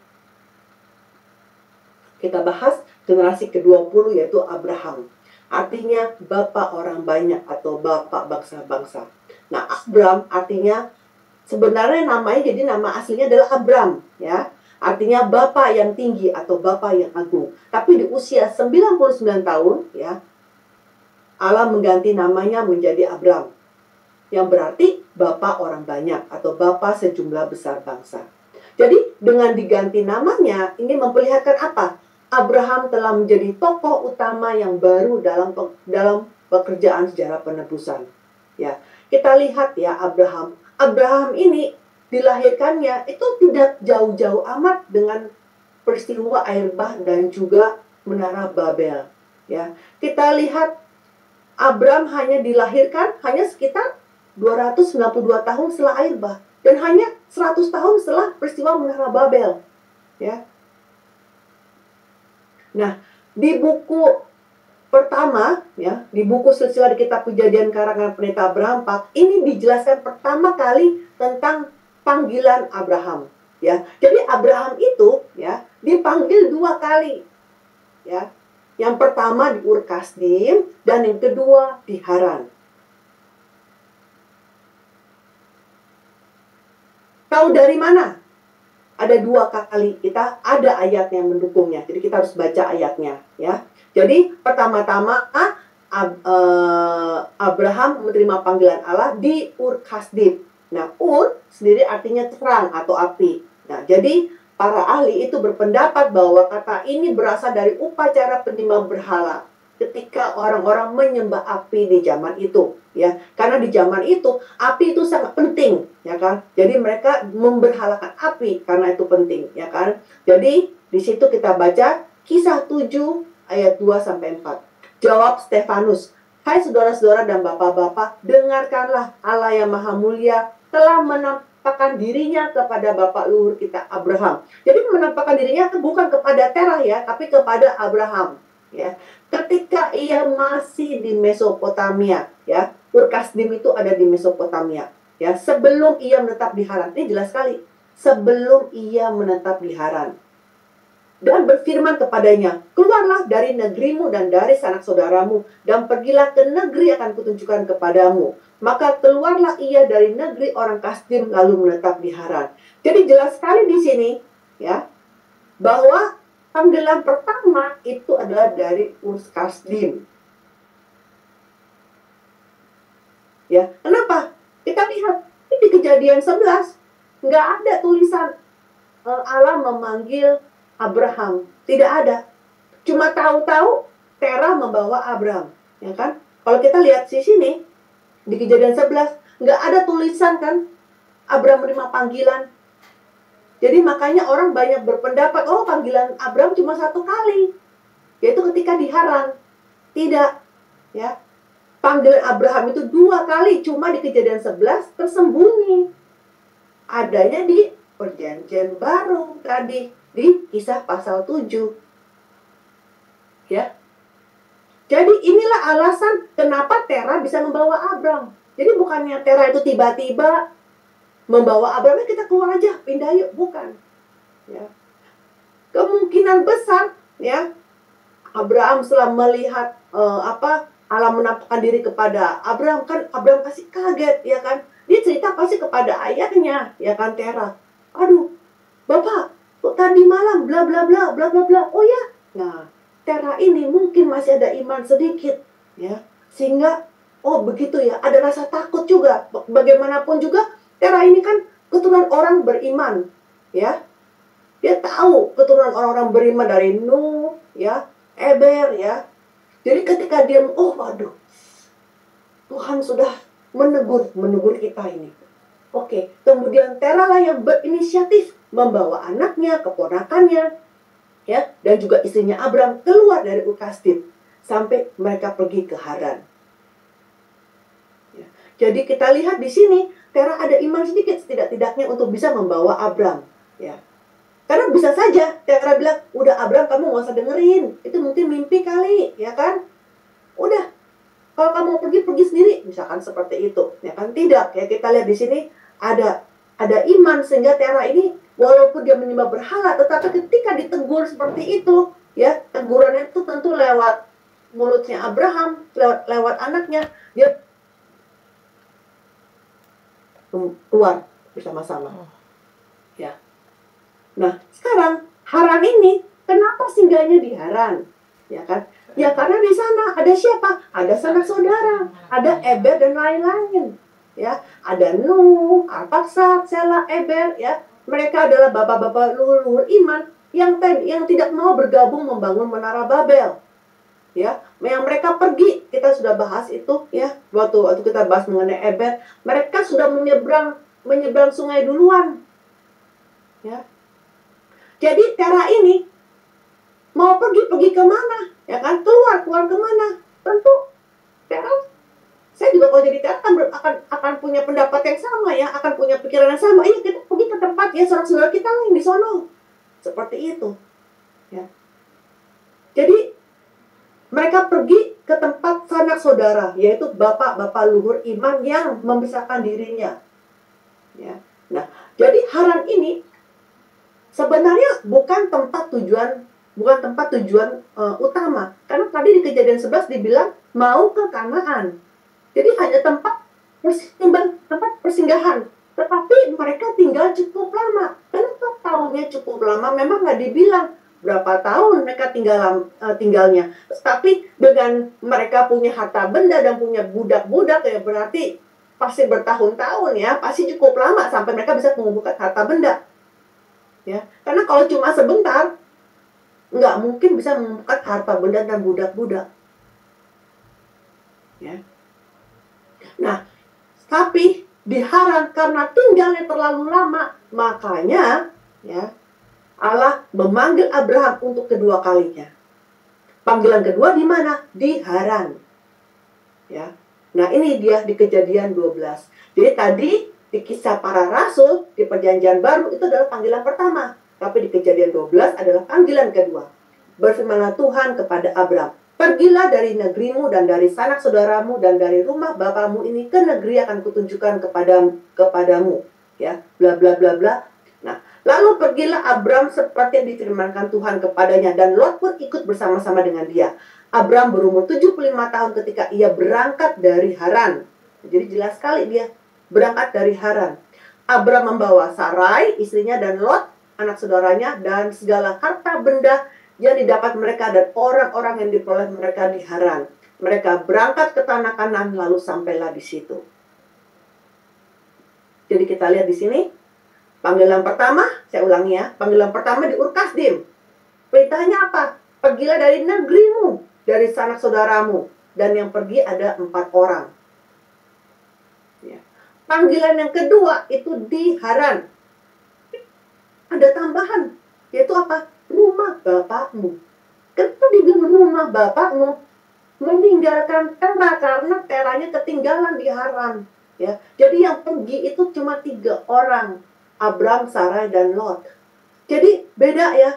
Kita bahas generasi ke-20 yaitu Abraham. Artinya bapak orang banyak atau bapak bangsa-bangsa. Nah, Abram artinya sebenarnya namanya jadi nama aslinya adalah Abram, ya. Artinya bapak yang tinggi atau bapak yang agung. Tapi di usia 99 tahun, ya, Allah mengganti namanya menjadi Abram, yang berarti Bapa orang banyak atau Bapa sejumlah besar bangsa. Jadi dengan diganti namanya, ini memperlihatkan apa? Abraham telah menjadi tokoh utama yang baru dalam pekerjaan sejarah penebusan. Ya, kita lihat ya Abraham. Abraham ini dilahirkannya itu tidak jauh-jauh amat dengan peristiwa air bah dan juga menara Babel. Ya, kita lihat Abraham hanya dilahirkan hanya sekitar 292 tahun setelah air bah dan hanya 100 tahun setelah peristiwa menara Babel. Ya. Nah, di buku pertama, ya, di buku silsilah di kitab Kejadian karangan pendeta Abraham Pak, ini dijelaskan pertama kali tentang panggilan Abraham. Ya, jadi Abraham itu, ya, dipanggil 2 kali. Ya, yang pertama di Ur Kasdim dan yang kedua di Haran. Tahu dari mana? Ada 2 kali, kita ada ayat yang mendukungnya. Jadi kita harus baca ayatnya, ya. Jadi pertama-tama Abraham menerima panggilan Allah di Ur Kasdim. Nah, Ur sendiri artinya terang atau api. Nah, jadi para ahli itu berpendapat bahwa kata ini berasal dari upacara penyembah berhala ketika orang-orang menyembah api di zaman itu, ya. Karena di zaman itu api itu sangat penting, ya kan? Jadi mereka memberhalakan api karena itu penting, ya kan? Jadi di situ kita baca Kisah 7 ayat 2 sampai 4. Jawab Stefanus, "Hai saudara-saudara dan bapak-bapak, dengarkanlah, Allah yang Maha Mulia telah menampakkan dirinya kepada bapak luhur kita Abraham." Jadi menampakkan dirinya bukan kepada Terah ya, tapi kepada Abraham, ya. Ketika ia masih di Mesopotamia, ya. Ur Kasdim itu ada di Mesopotamia, ya. Sebelum ia menetap di Haran. Ini jelas sekali. Sebelum ia menetap di Haran. Dan berfirman kepadanya, "Keluarlah dari negerimu dan dari sanak saudaramu, dan pergilah ke negeri yang akan kutunjukkan kepadamu." Maka keluarlah ia dari negeri orang Kasdim lalu menetap di Haran. Jadi jelas sekali di sini, ya, bahwa panggilan pertama itu adalah dari Ur Kasdim. Ya, kenapa? Kita lihat di Kejadian 11 nggak ada tulisan Allah memanggil Abraham, tidak ada. Cuma tahu-tahu Terah membawa Abraham, ya kan? Kalau kita lihat di sini di Kejadian 11 nggak ada tulisan kan Abraham menerima panggilan. Jadi makanya orang banyak berpendapat, oh panggilan Abraham cuma 1 kali, yaitu ketika di Haran. Tidak, ya. Panggilan Abraham itu 2 kali, cuma di Kejadian 11 tersembunyi. Adanya di Perjanjian Baru tadi, di Kisah pasal 7. Ya. Jadi inilah alasan kenapa Terah bisa membawa Abraham. Jadi bukannya Terah itu tiba-tiba membawa Abraham, kita keluar aja, pindah yuk, bukan. Ya. Kemungkinan besar, ya, Abraham setelah melihat Allah menampakkan diri kepada Abraham, kan Abraham pasti kaget, ya kan? Dia cerita pasti kepada ayahnya, ya kan, Terah. "Aduh, Bapak, kok tadi malam bla bla bla bla bla bla." Oh ya. Nah, Terah ini mungkin masih ada iman sedikit, ya. Sehingga oh begitu ya, ada rasa takut juga. Bagaimanapun juga Terah ini kan keturunan orang beriman, ya. Dia tahu keturunan orang-orang beriman dari Nuh, ya, Eber, ya. Jadi ketika dia, oh waduh, Tuhan sudah menegur kita ini. Oke, kemudian Terah lah yang berinisiatif membawa anaknya, keponakannya, ya, dan juga istrinya Abraham keluar dari Ur Kasdim sampai mereka pergi ke Haran. Ya. Jadi kita lihat di sini Terah ada iman sedikit setidak-tidaknya untuk bisa membawa Abraham, ya. Karena bisa saja Terah bilang, "Udah Abraham, kamu nggak usah dengerin, itu mungkin mimpi kali, ya kan? Udah, kalau kamu mau pergi sendiri," misalkan seperti itu, ya kan? Tidak, ya, kita lihat di sini ada iman sehingga Terah ini walaupun dia menyembah berhala, tetapi ketika ditegur seperti itu, ya, tegurannya itu tentu lewat mulutnya Abraham, lewat anaknya, dia keluar bersama-sama, ya. Nah, sekarang Haran ini kenapa singgahnya di Haran? ya kan? Ya karena di sana ada siapa? Ada sanak saudara, ada Eber dan lain-lain, ya. Ada Nuh, Arpakshad, Sela, Eber, ya. Mereka adalah bapak-bapak luhur-luhur iman yang tidak mau bergabung membangun menara Babel, ya. Yang mereka pergi, kita sudah bahas itu, ya. Waktu kita bahas mengenai Eber, mereka sudah menyeberang sungai duluan, ya. Jadi Tera ini mau pergi kemana, ya kan? Keluar kemana? Tentu Tera, saya juga kalau jadi Tera akan punya pendapat yang sama, ya, akan punya pikiran yang sama. Iya, kita pergi ke tempat ya saudara-saudara kita yang di sono, seperti itu, ya. Jadi mereka pergi ke tempat sanak saudara, yaitu bapak-bapak luhur iman yang memisahkan dirinya, ya. Nah, jadi Haran ini sebenarnya bukan tempat tujuan utama. Karena tadi di Kejadian 11 dibilang mau ke Kanaan. Jadi hanya tempat persinggahan. Tetapi mereka tinggal cukup lama. Kenapa tahunnya cukup lama? Memang nggak dibilang berapa tahun mereka tinggalnya. Tapi dengan mereka punya harta benda dan punya budak-budak, ya berarti pasti bertahun-tahun, ya. Pasti cukup lama sampai mereka bisa mengumpulkan harta benda. Ya, karena kalau cuma sebentar, nggak mungkin bisa mengumpulkan harta benda dan budak-budak. Ya. Nah, tapi di Haran karena tinggalnya terlalu lama, makanya, ya, Allah memanggil Abraham untuk kedua kalinya. Panggilan kedua di mana? Di Haran. Ya. Nah, ini dia di Kejadian 12. Jadi tadi di Kisah Para Rasul, di Perjanjian Baru, itu adalah panggilan pertama. Tapi di Kejadian 12 adalah panggilan kedua. Berfirmanlah Tuhan kepada Abraham, pergilah dari negerimu dan dari sanak saudaramu dan dari rumah bapamu ini ke negeri akan kutunjukkan kepadamu. Ya, bla bla bla bla. Nah, lalu pergilah Abraham seperti yang difirmankan Tuhan kepadanya, dan Lot pun ikut bersama-sama dengan dia. Abraham berumur 75 tahun ketika ia berangkat dari Haran. Jadi jelas sekali dia berangkat dari Haran. Abraham membawa Sarai, istrinya, dan Lot, anak saudaranya, dan segala harta benda yang didapat mereka dan orang-orang yang diperoleh mereka di Haran. Mereka berangkat ke tanah Kanaan lalu sampailah di situ. Jadi kita lihat di sini, panggilan pertama, saya ulangi ya, panggilan pertama di Ur Kasdim. Perintahnya apa? Pergilah dari negerimu, dari sanak saudaramu, dan yang pergi ada 4 orang. Panggilan yang kedua itu di Haran. Ada tambahan, yaitu apa? Rumah bapakmu. Kenapa dibilang rumah bapakmu? Meninggalkan Tera karena Teranya ketinggalan di Haran. Ya, jadi yang pergi itu cuma 3 orang, Abraham, Sarai, dan Lot. Jadi beda, ya.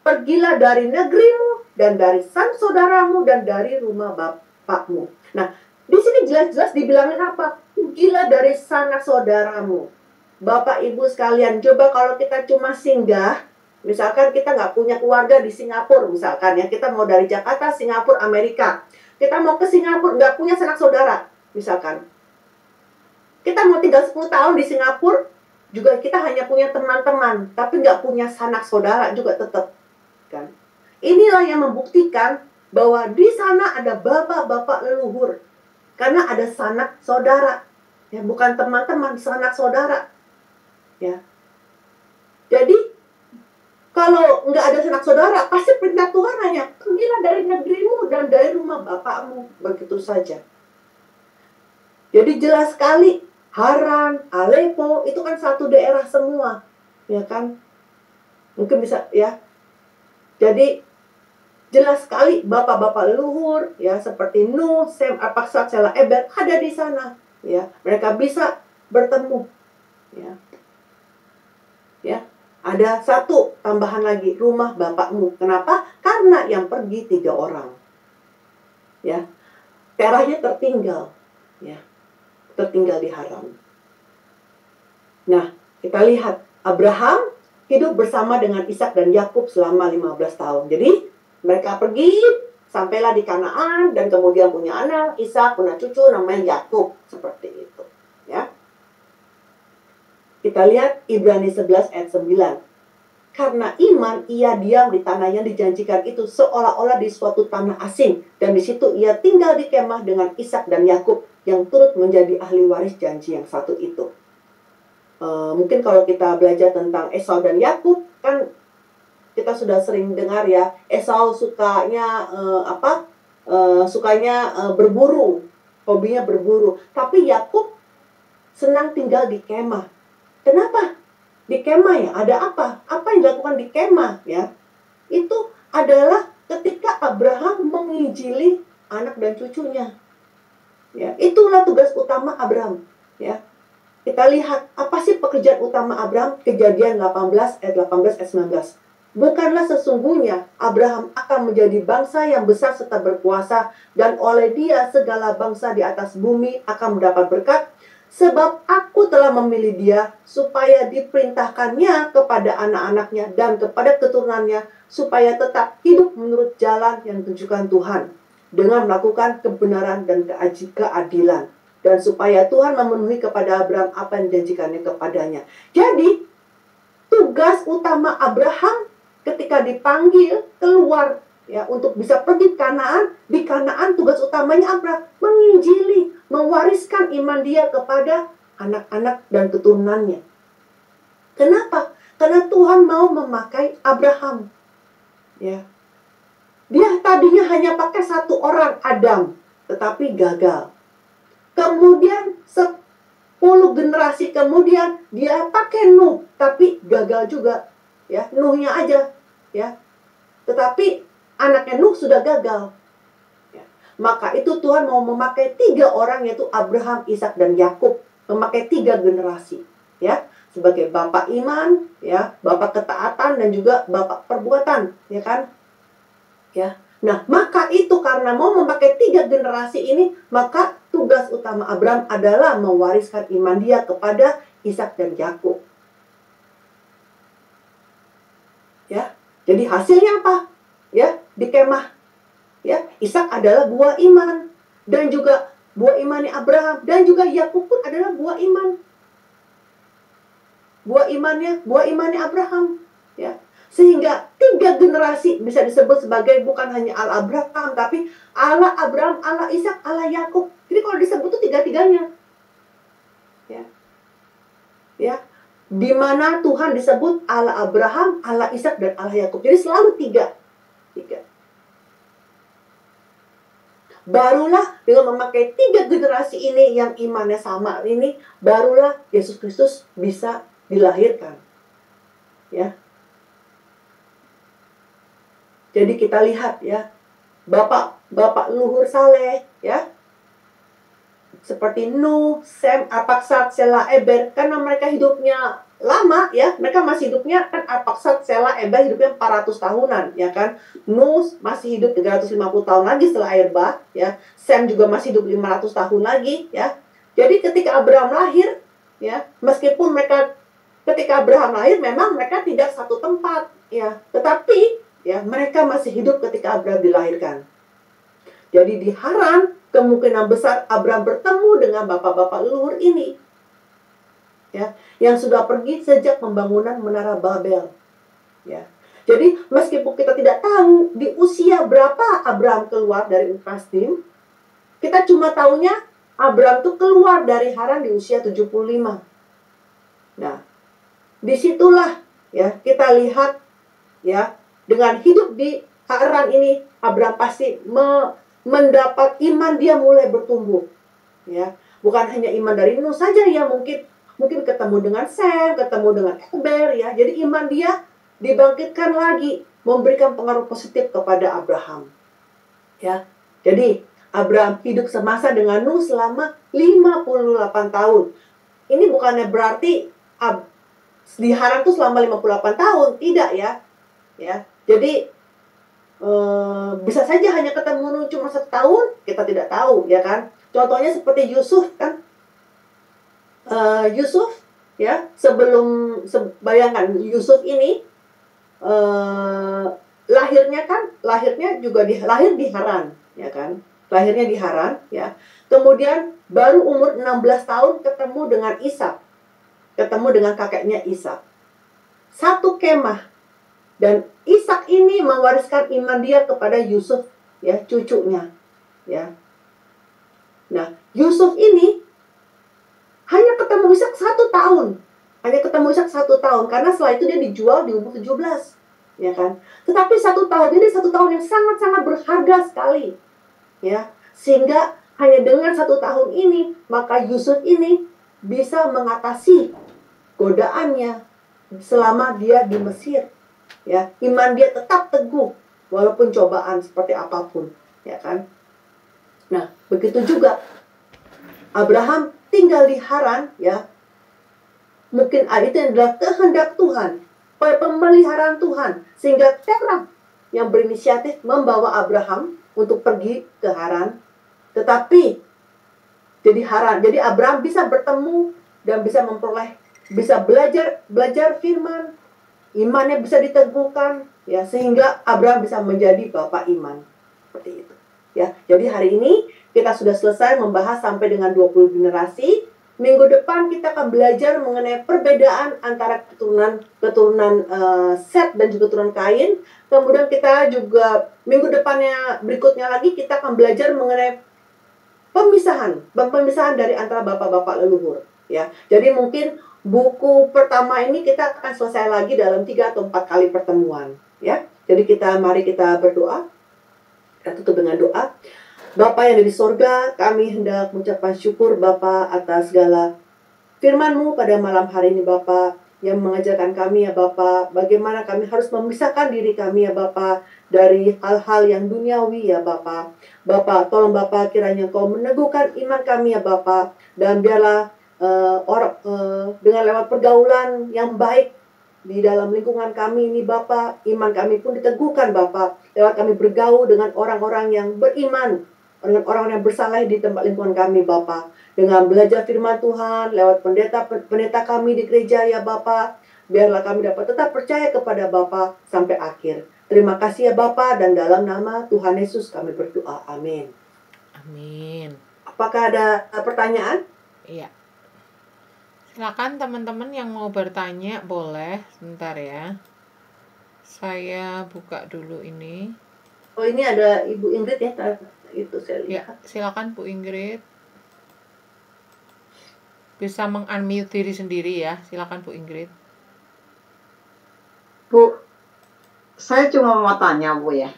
Pergilah dari negerimu dan dari sanak saudaramu dan dari rumah bapakmu. Nah, di sini jelas-jelas dibilangin apa? Gila dari sanak saudaramu. Bapak Ibu sekalian, coba kalau kita cuma singgah, misalkan kita nggak punya keluarga di Singapura, misalkan ya, kita mau dari Jakarta, Singapura, Amerika. Kita mau ke Singapura, nggak punya sanak saudara, misalkan. Kita mau tinggal 10 tahun di Singapura, juga kita hanya punya teman-teman, tapi nggak punya sanak saudara juga tetap. Kan? Inilah yang membuktikan bahwa di sana ada bapak-bapak leluhur. Karena ada sanak saudara, ya, bukan teman-teman, sanak saudara, ya. Jadi kalau nggak ada sanak saudara, pasti perintah Tuhan hanya pergilah dari negerimu dan dari rumah bapakmu, begitu saja. Jadi jelas sekali Haran, Aleppo itu kan satu daerah semua, ya kan? Mungkin bisa, ya. Jadi jelas sekali bapak-bapak leluhur, ya, seperti Nuh, Sem, Arpakshad, Sela, Eber ada di sana, ya. Mereka bisa bertemu, ya. Ya, ada satu tambahan lagi, rumah bapakmu. Kenapa? Karena yang pergi 3 orang, ya. Terahnya tertinggal, ya. Tertinggal di Haran. Nah, kita lihat Abraham hidup bersama dengan Ishak dan Yakub selama 15 tahun. Jadi mereka pergi, sampailah di Kanaan, dan kemudian punya anak, Ishak, punya cucu, namanya Yakub. Seperti itu. Ya. Kita lihat Ibrani 11 ayat 9. Karena iman, ia diam di tanah yang dijanjikan itu seolah-olah di suatu tanah asing. Dan di situ ia tinggal di kemah dengan Ishak dan Yakub yang turut menjadi ahli waris janji yang satu itu. Mungkin kalau kita belajar tentang Esau dan Yakub, kan kita sudah sering dengar ya, Esau sukanya berburu, hobinya berburu. Tapi Yakub senang tinggal di kemah. Kenapa? Di kemah ya, ada apa? Apa yang dilakukan di kemah ya? Itu adalah ketika Abraham menginjili anak dan cucunya. Ya, itulah tugas utama Abraham. Ya, kita lihat apa sih pekerjaan utama Abraham? Kejadian 18 ayat 18 ayat 19. Bukanlah sesungguhnya Abraham akan menjadi bangsa yang besar serta berkuasa, dan oleh dia segala bangsa di atas bumi akan mendapat berkat. Sebab aku telah memilih dia supaya diperintahkannya kepada anak-anaknya dan kepada keturunannya, supaya tetap hidup menurut jalan yang ditunjukkan Tuhan, dengan melakukan kebenaran dan keadilan, dan supaya Tuhan memenuhi kepada Abraham apa yang dijanjikannya kepadanya. Jadi, tugas utama Abraham ketika dipanggil keluar ya untuk bisa pergi ke Kanaan, di Kanaan tugas utamanya Abraham menginjili, mewariskan iman dia kepada anak-anak dan keturunannya. Kenapa? Karena Tuhan mau memakai Abraham. Ya. Dia tadinya hanya pakai satu orang, Adam, tetapi gagal. Kemudian 10 generasi kemudian dia pakai Nuh, tapi gagal juga. Ya, Nuhnya aja, ya. Tetapi anaknya Nuh sudah gagal. Ya. Maka itu Tuhan mau memakai 3 orang, yaitu Abraham, Ishak dan Yakub, memakai 3 generasi, ya, sebagai bapak iman, ya, bapak ketaatan dan juga bapak perbuatan, ya kan? Ya. Nah, maka itu karena mau memakai 3 generasi ini, maka tugas utama Abraham adalah mewariskan iman dia kepada Ishak dan Yakub. Ya. Jadi hasilnya apa? Ya, di kemah. Ya, Ishak adalah buah iman, dan juga buah imannya Abraham, dan juga Yakub pun adalah buah iman. Buah imannya Abraham, ya. Sehingga 3 generasi bisa disebut sebagai bukan hanya Allah Abraham, tapi Allah Abraham, Allah Ishak, Allah Yakub. Jadi kalau disebut itu 3-tiganya. Ya. Ya. Di mana Tuhan disebut Allah Abraham, Allah Ishak dan Allah Yakub. Jadi selalu 3. Barulah dengan memakai 3 generasi ini yang imannya sama ini, barulah Yesus Kristus bisa dilahirkan. Ya. Jadi kita lihat ya, bapak luhur saleh ya, seperti Nuh, Sem, Arpaksad, Sela, Eber, karena mereka hidupnya lama ya, mereka masih hidupnya kan Arpaksad, Sela, Eber hidupnya 400 tahunan ya kan. Nuh masih hidup 350 tahun lagi setelah air bah ya. Sem juga masih hidup 500 tahun lagi ya. Jadi ketika Abraham lahir ya, meskipun mereka ketika Abraham lahir memang mereka tidak satu tempat ya, tetapi ya mereka masih hidup ketika Abraham dilahirkan. Jadi di Haran kemungkinan besar Abraham bertemu dengan bapak-bapak leluhur ini ya, yang sudah pergi sejak pembangunan Menara Babel ya. Jadi meskipun kita tidak tahu di usia berapa Abraham keluar dari Kasdim, kita cuma tahunya Abraham tuh keluar dari Haran di usia 75. Nah, disitulah ya kita lihat ya, dengan hidup di Haran ini Abraham pasti mendapat iman dia mulai bertumbuh ya. Bukan hanya iman dari Nuh saja ya, mungkin ketemu dengan Sem, ketemu dengan Eber ya. Jadi iman dia dibangkitkan lagi, memberikan pengaruh positif kepada Abraham ya. Jadi Abraham hidup semasa dengan Nuh selama 58 tahun. Ini bukannya berarti di Haran tuh selama 58 tahun, tidak ya. Ya. Jadi bisa saja hanya ketemu Nuh cuma 1 tahun, kita tidak tahu ya kan. Contohnya seperti Yusuf kan. Yusuf ya, bayangkan Yusuf ini lahirnya juga lahir di Haran ya kan. Lahirnya di Haran ya. Kemudian baru umur 16 tahun ketemu dengan Ishak. Ketemu dengan kakeknya Ishak. Satu kemah Dan Ishak ini mewariskan iman dia kepada Yusuf, ya, cucunya, ya. Nah, Yusuf ini hanya ketemu Ishak 1 tahun. Hanya ketemu Ishak 1 tahun. Karena setelah itu dia dijual di umur 17. Ya kan? Tetapi 1 tahun ini 1 tahun yang sangat-sangat berharga sekali. Ya. Sehingga hanya dengan 1 tahun ini, maka Yusuf ini bisa mengatasi godaannya selama dia di Mesir. Ya, iman dia tetap teguh walaupun cobaan seperti apapun, ya kan? Nah, begitu juga Abraham tinggal di Haran, ya. Mungkin itu adalah kehendak Tuhan, pemeliharaan Tuhan, sehingga Terah yang berinisiatif membawa Abraham untuk pergi ke Haran. Tetapi jadi Abraham bisa bertemu dan bisa belajar firman, imannya bisa diteguhkan, ya, sehingga Abraham bisa menjadi bapak iman. Seperti itu. Ya, jadi hari ini kita sudah selesai membahas sampai dengan 20 generasi. Minggu depan kita akan belajar mengenai perbedaan antara keturunan Set dan juga keturunan Kain. Kemudian kita juga minggu depannya berikutnya lagi kita akan belajar mengenai pemisahan dari antara bapak-bapak leluhur. Ya, jadi mungkin buku pertama ini kita akan selesai lagi dalam 3 atau 4 kali pertemuan. Ya, jadi mari kita berdoa. Kita tutup dengan doa. Bapa yang ada di sorga, kami hendak mengucapkan syukur Bapa atas segala firman-Mu pada malam hari ini Bapa, yang mengajarkan kami ya Bapa, bagaimana kami harus memisahkan diri kami ya Bapa dari hal-hal yang duniawi ya Bapa. Bapa, tolong Bapa kiranya Kau meneguhkan iman kami ya Bapa, dan biarlah dengan lewat pergaulan yang baik di dalam lingkungan kami ini Bapa, iman kami pun diteguhkan Bapa, lewat kami bergaul dengan orang-orang yang beriman, dengan orang yang bersalah di tempat lingkungan kami Bapa, dengan belajar firman Tuhan lewat pendeta kami di gereja ya Bapa, biarlah kami dapat tetap percaya kepada Bapa sampai akhir. Terima kasih ya Bapa, dan dalam nama Tuhan Yesus kami berdoa, amin. Amin. Apakah ada pertanyaan? Iya. Silakan teman-teman yang mau bertanya boleh, sebentar ya. Saya buka dulu ini. Oh, ini ada Ibu Ingrid ya, itu saya lihat. Ya, silakan Bu Ingrid. Bisa meng-unmute diri sendiri ya. Silakan Bu Ingrid. Bu, saya cuma mau tanya Bu ya.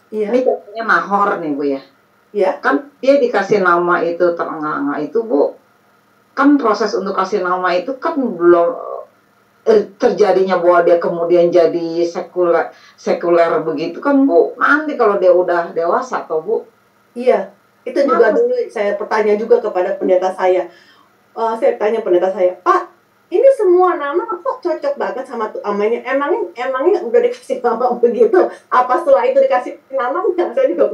Iya. Ini katanya Nahor nih Bu ya. Ya. Kan dia dikasih nama itu terengah-engah itu Bu. Kan proses untuk kasih nama itu kan belum terjadinya bahwa dia kemudian jadi sekuler begitu kan Bu. Nanti kalau dia udah dewasa toh Bu. Iya, itu juga dulu saya bertanya juga kepada pendeta saya. Saya tanya pendeta saya, Pak, ini semua nama kok cocok banget sama namanya? Emangnya udah dikasih nama begitu? Apa setelah itu dikasih nama? Saya juga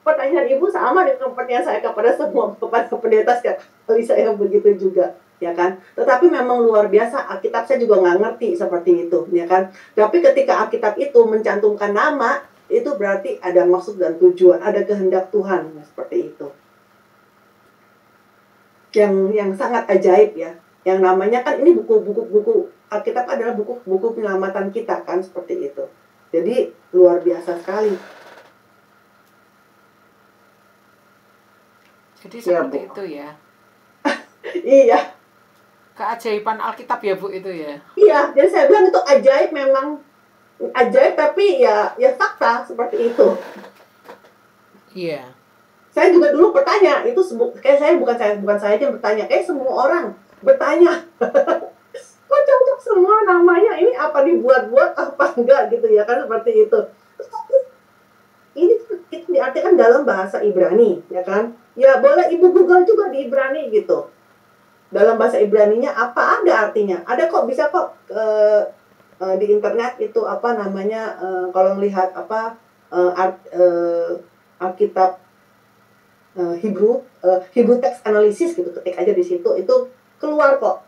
pertanyaan Ibu sama dengan pertanyaan saya kepada pendeta setiap kali saya begitu juga, ya kan? Tetapi memang luar biasa, Alkitab saya juga nggak ngerti seperti itu, ya kan? Tapi ketika Alkitab itu mencantumkan nama, itu berarti ada maksud dan tujuan, ada kehendak Tuhan, seperti itu. Yang sangat ajaib ya. Yang namanya kan ini buku Alkitab adalah buku penyelamatan kita kan, seperti itu. Jadi luar biasa sekali. Jadi seperti itu ya. Iya. Keajaiban Alkitab ya Bu itu ya. Iya, jadi saya bilang itu ajaib, memang ajaib, tapi ya fakta seperti itu. Iya. Saya juga dulu bertanya, itu kayak bukan saya yang bertanya, kayak semua orang bertanya. Kok cocok semua namanya, ini apa dibuat-buat apa enggak gitu ya kan, seperti itu. Ini itu diartikan dalam bahasa Ibrani, ya kan? Ya boleh Ibu Google juga di Ibrani gitu. Dalam bahasa Ibraninya apa ada artinya? Ada kok, bisa kok di internet itu apa namanya, kalau melihat apa Alkitab Hebrew text analysis gitu, ketik aja di situ itu keluar kok.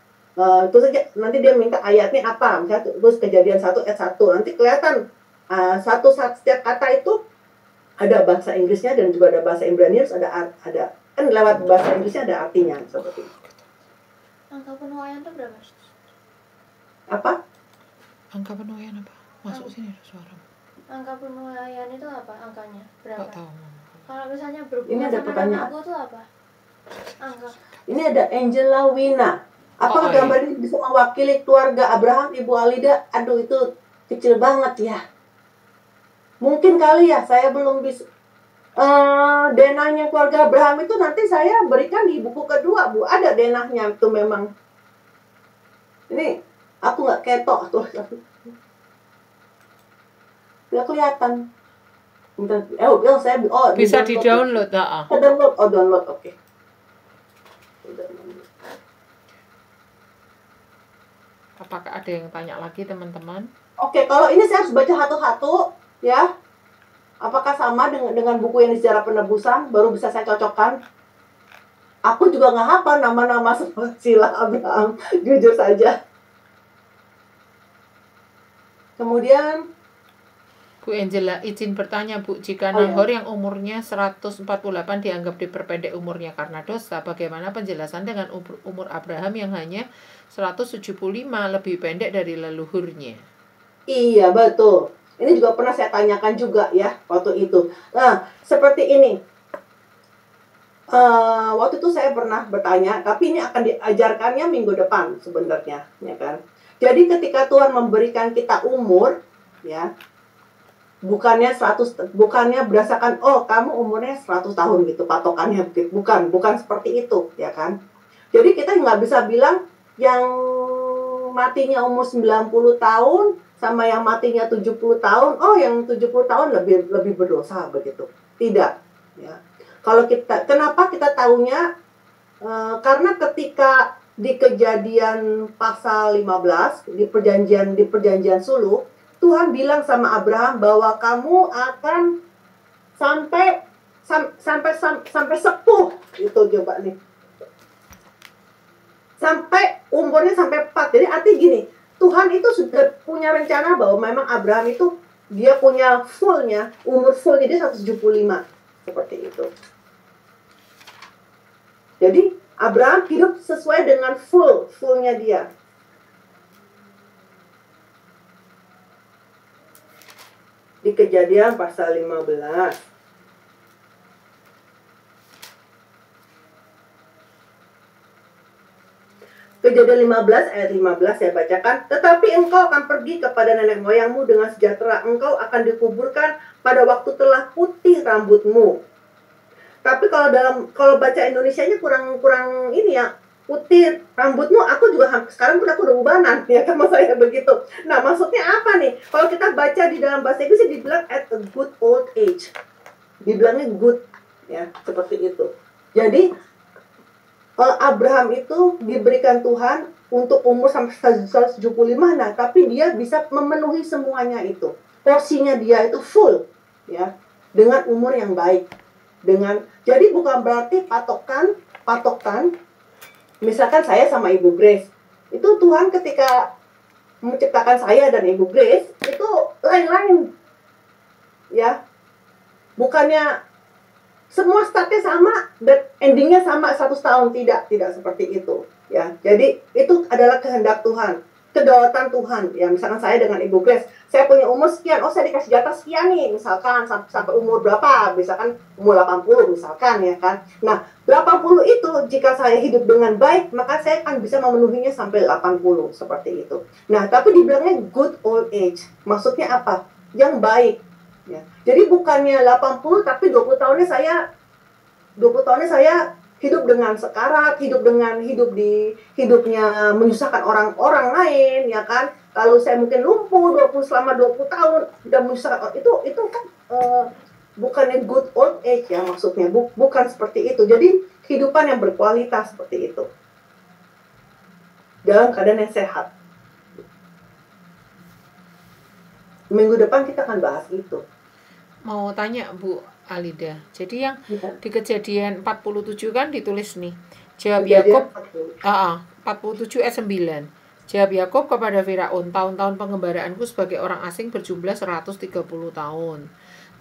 Terus aja nanti dia minta ayatnya apa, misalnya terus Kejadian 1 ayat 1, nanti kelihatan setiap kata itu ada bahasa Inggrisnya dan juga ada bahasa Ibrani, ada kan lewat bahasa Inggrisnya ada artinya seperti itu. Angka penuaian itu berapa? Apa? Angka penuaian apa? Masuk sini ada suara. Angka permulaan itu apa angkanya? Berapa? Nggak tahu. Kalau misalnya Ini berhubungan ada sama pertanyaan. namaku itu apa? Angka. Ini ada Angela Wina. Apakah Oh, iya. gambar ini bisa mewakili keluarga Abraham, Ibu Alida? Aduh, itu kecil banget ya. Mungkin kali ya, saya belum bisa. Denahnya keluarga Abraham itu nanti saya berikan di buku kedua, Bu. Ada denahnya itu memang. Ini aku nggak ketok tuh. Nggak kelihatan. Saya Bisa di-download, heeh. Download, oke. Apakah ada yang tanya lagi, teman-teman? Oke, kalau ini saya harus baca satu-satu, ya. Apakah sama dengan buku yang di sejarah penebusan? Baru bisa saya cocokkan. Aku juga nggak hafal nama-nama Sila Abraham, jujur saja. Kemudian, Bu Angela, izin bertanya, Bu. Jika Oh, ya. Nahor yang umurnya 148 dianggap diperpendek umurnya karena dosa, bagaimana penjelasan dengan umur Abraham yang hanya 175 lebih pendek dari leluhurnya? iya betul. Ini juga pernah saya tanyakan juga ya waktu itu. Nah, seperti ini. Waktu itu saya pernah bertanya, tapi ini akan diajarkannya minggu depan sebenarnya, ya kan? Jadi ketika Tuhan memberikan kita umur, ya, bukannya berdasarkan kamu umurnya 100 tahun gitu patokannya, bukan seperti itu, ya kan? Jadi kita nggak bisa bilang yang matinya umur 90 tahun sama yang matinya 70 tahun, yang 70 tahun lebih berdosa begitu. Tidak, ya. Kenapa kita tahunya? Karena ketika di Kejadian pasal 15 di perjanjian sulh, Tuhan bilang sama Abraham bahwa kamu akan sampai sepuh, itu coba nih. Sampai umurnya sampai 4. Jadi arti gini, Tuhan itu sudah punya rencana bahwa memang Abraham itu dia punya umur fullnya dia 175. Seperti itu. Jadi Abraham hidup sesuai dengan fullnya dia. Di Kejadian pasal 15. Kejadian 15 ayat 15 saya bacakan. Tetapi engkau akan pergi kepada nenek moyangmu dengan sejahtera. Engkau akan dikuburkan pada waktu telah putih rambutmu. Tapi kalau baca Indonesianya kurang ini ya, putih rambutmu. Aku juga sekarang pun aku udah ubanan ya, sama saya begitu. Nah, maksudnya apa nih? Kalau kita baca di dalam bahasa Inggris dibilang at a good old age. Dibilangnya good ya, seperti itu. Jadi Abraham itu diberikan Tuhan untuk umur sampai 175, nah tapi dia bisa memenuhi semuanya itu. Porsinya dia itu full ya, dengan umur yang baik. Jadi bukan berarti patokan misalkan saya sama Ibu Grace. Itu Tuhan ketika menciptakan saya dan Ibu Grace itu lain-lain. Ya. Bukannya semua startnya sama dan endingnya sama 100 tahun, tidak seperti itu ya. Jadi itu adalah kehendak Tuhan, kedaulatan Tuhan ya. Misalkan saya dengan Ibu Grace, saya punya umur sekian, saya dikasih jatah sekian nih, misalkan sampai umur berapa, misalkan umur 80 misalkan ya kan. Nah 80 itu jika saya hidup dengan baik, maka saya akan bisa memenuhinya sampai 80 seperti itu. Nah tapi dibilangnya good old age, maksudnya apa? Yang baik. Ya. Jadi bukannya 80 tapi 20 tahunnya saya hidup dengan sekarat, hidupnya menyusahkan orang lain ya kan. Kalau saya mungkin lumpuh selama 20 tahun udah menyusahkan itu kan bukannya good old age ya, maksudnya bukan seperti itu. Jadi kehidupan yang berkualitas seperti itu. Dalam keadaan yang sehat. Minggu depan kita akan bahas itu. Mau tanya Bu Alida. Jadi yang di Kejadian 47 kan ditulis nih. Jawab Yakub 47 ayat 9. Jawab Yakub kepada Firaun, tahun-tahun pengembaraanku sebagai orang asing berjumlah 130 tahun.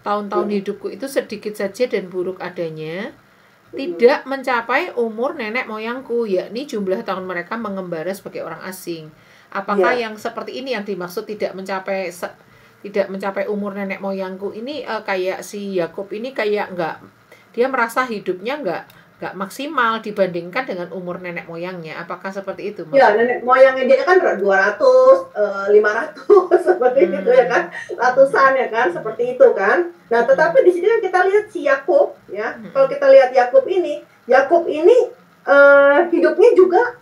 Tahun-tahun hidupku itu sedikit saja dan buruk adanya, tidak mencapai umur nenek moyangku, yakni jumlah tahun mereka mengembara sebagai orang asing. Apakah yang seperti ini yang dimaksud tidak mencapai tidak mencapai umur nenek moyangku ini, kayak si Yakub ini kayak dia merasa hidupnya nggak maksimal dibandingkan dengan umur nenek moyangnya. Apakah seperti itu Ya, maksudnya? nenek moyangnya dia kan 200, 500 seperti itu ya kan, ratusan ya kan, seperti itu kan. Nah, tetapi di sini kan kita lihat si Yakub ya. Kalau kita lihat Yakub ini hidupnya juga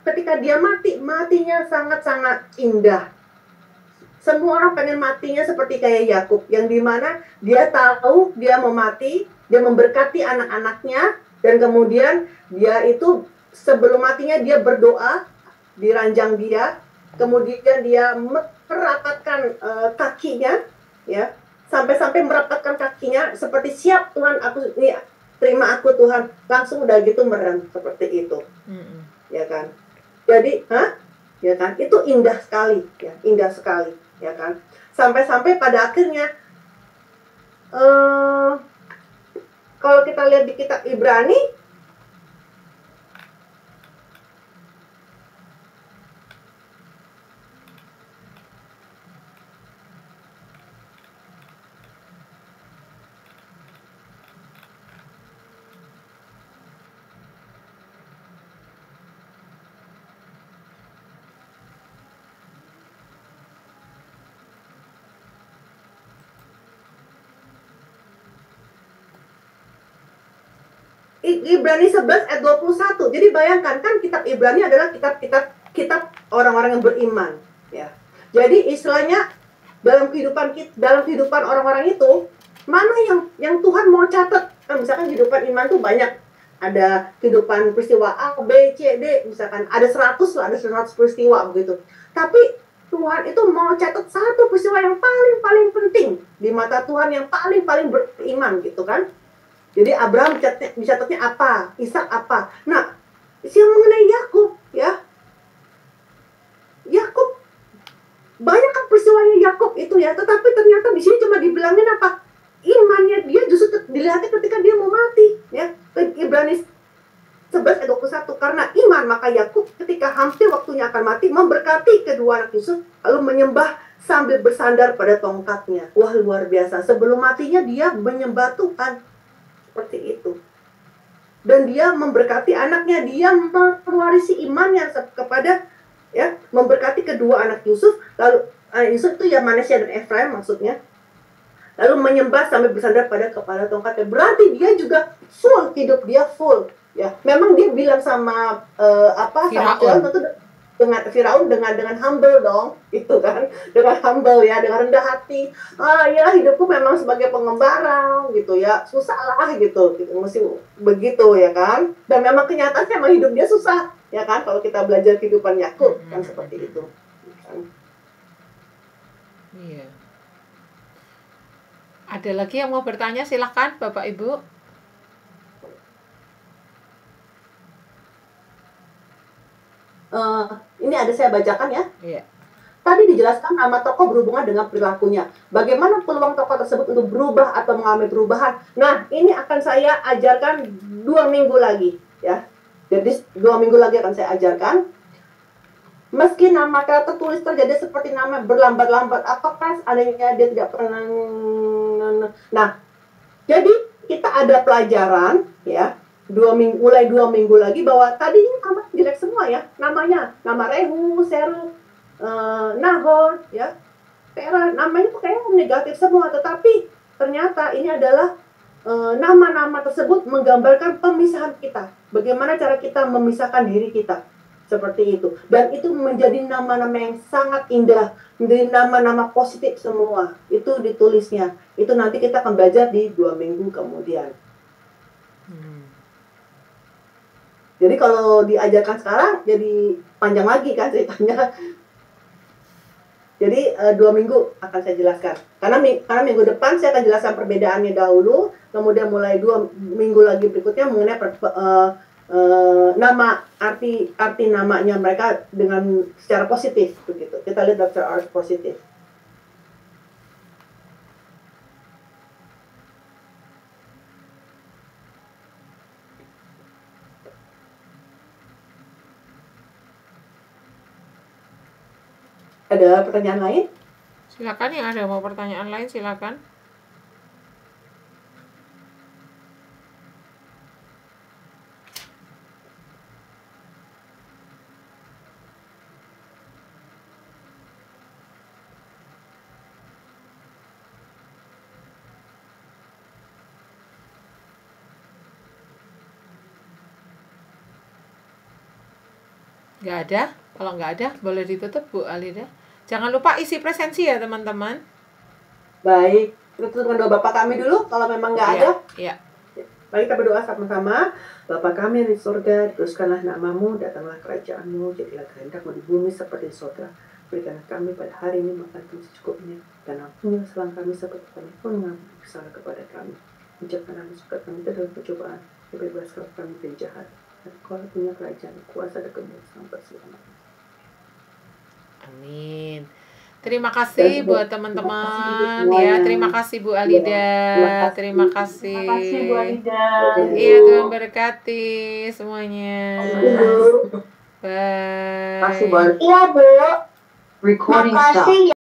ketika dia matinya sangat-sangat indah. Semua orang pengen matinya seperti kayak Yakub, yang dimana dia tahu dia mau mati, dia memberkati anak-anaknya, dan kemudian dia itu sebelum matinya dia berdoa di ranjang dia, kemudian dia merapatkan kakinya, ya, sampai-sampai merapatkan kakinya seperti siap Tuhan, aku ini terima aku Tuhan, langsung udah gitu merem seperti itu, ya kan? Jadi, ya kan? Itu indah sekali, ya, indah sekali, ya kan? Sampai-sampai pada akhirnya, kalau kita lihat di kitab Ibrani, Ibrani 11 ayat 21. Jadi bayangkan kan kitab Ibrani adalah kitab orang-orang yang beriman, ya. Jadi istilahnya dalam kehidupan orang-orang itu mana yang Tuhan mau catat? Kan misalkan kehidupan iman tuh banyak. Ada kehidupan peristiwa A, B, C, D, misalkan ada 100 lah, ada 100 peristiwa begitu. Tapi Tuhan itu mau catat satu peristiwa yang paling penting di mata Tuhan, yang paling beriman gitu kan. Jadi Abraham dicatatnya apa, Ishak apa. Nah, yang mengenai Yakub, ya, Yakub banyak kan peristiwanya Yakub itu ya, tetapi ternyata di sini cuma dibilangin apa, imannya dia justru dilihatnya ketika dia mau mati, ya. Ibrani 11 ayat 21, karena iman maka Yakub ketika hampir waktunya akan mati memberkati kedua anak Yusuf, lalu menyembah sambil bersandar pada tongkatnya. Wah, luar biasa. Sebelum matinya dia menyembah Tuhan. Seperti itu. Dan dia memberkati anaknya, dia mewarisi imannya kepada, ya, memberkati kedua anak Yusuf, lalu Yusuf itu ya Manasya dan Efraim maksudnya. Lalu menyembah sambil bersandar pada kepala tongkatnya. Berarti dia juga full, hidup dia full, ya. Memang dia bilang sama sama Firaun tentu dengan humble dong, itu kan, dengan humble ya, dengan rendah hati. Ya hidupku memang sebagai pengembara gitu ya, susah lah gitu mesti begitu ya kan. Dan memang kenyataannya memang hidup dia susah ya kan, kalau kita belajar kehidupan Yakub kan seperti itu. Iya. Ada lagi yang mau bertanya, silakan Bapak Ibu. Ini ada saya bacakan ya. Iya. Tadi dijelaskan nama tokoh berhubungan dengan perilakunya. Bagaimana peluang tokoh tersebut untuk berubah atau mengalami perubahan? Nah, ini akan saya ajarkan 2 minggu lagi, ya. Jadi 2 minggu lagi akan saya ajarkan. Meski nama tertulis terjadi seperti nama berlambat-lambat, apakah adanya dia tidak pernah. Nah, jadi kita ada pelajaran, ya. Mulai 2 minggu lagi bahwa tadi ini nama jelek semua ya, namanya nama Rehu, Seruk, Nahor, ya, Tera, namanya tuh kayak negatif semua, tetapi ternyata ini adalah nama-nama tersebut menggambarkan pemisahan kita, bagaimana cara kita memisahkan diri kita, seperti itu, dan itu menjadi nama-nama yang sangat indah, menjadi nama-nama positif semua, itu ditulisnya, itu nanti kita akan belajar di 2 minggu kemudian. Jadi kalau diajarkan sekarang jadi panjang lagi kan ceritanya. Jadi 2 minggu akan saya jelaskan. Karena minggu depan saya akan jelaskan perbedaannya dahulu, kemudian mulai 2 minggu lagi berikutnya mengenai nama arti namanya mereka dengan secara positif begitu. Kita lihat Dr. Ars positif. Ada pertanyaan lain? Silakan yang ada mau pertanyaan lain silakan. Nggak ada? Kalau nggak ada, boleh ditutup Bu Alida. Jangan lupa isi presensi ya teman-teman. Baik, kita tutup dengan doa Bapa kami dulu. Kalau memang nggak ada, Iya. mari kita berdoa sama-sama. Bapa kami yang di surga, dikuduskanlah namamu, datanglah kerajaanmu, jadilah kehendakmu di bumi seperti di surga. Berikanlah kami pada hari ini makan kami secukupnya, dan ampunilah kesalahan kami seperti kami pun mengampuni kesalahan kepada kami. Janganlah masukkan kami ke dalam pencobaan, tapi bebaskanlah kami dari jahat. Dan Kau punya kerajaan, kuasa dan kemuliaan sampai selama-lamanya. Amin. Terima kasih buat teman-teman Terima kasih ya. semuanya. Terima kasih Bu Alida. Terima kasih. Terima kasih Bu Alida. Iya, Tuhan berkati semuanya. Terima kasih. Bye. Kasih buat Iya, Bu. recording stop. Makasih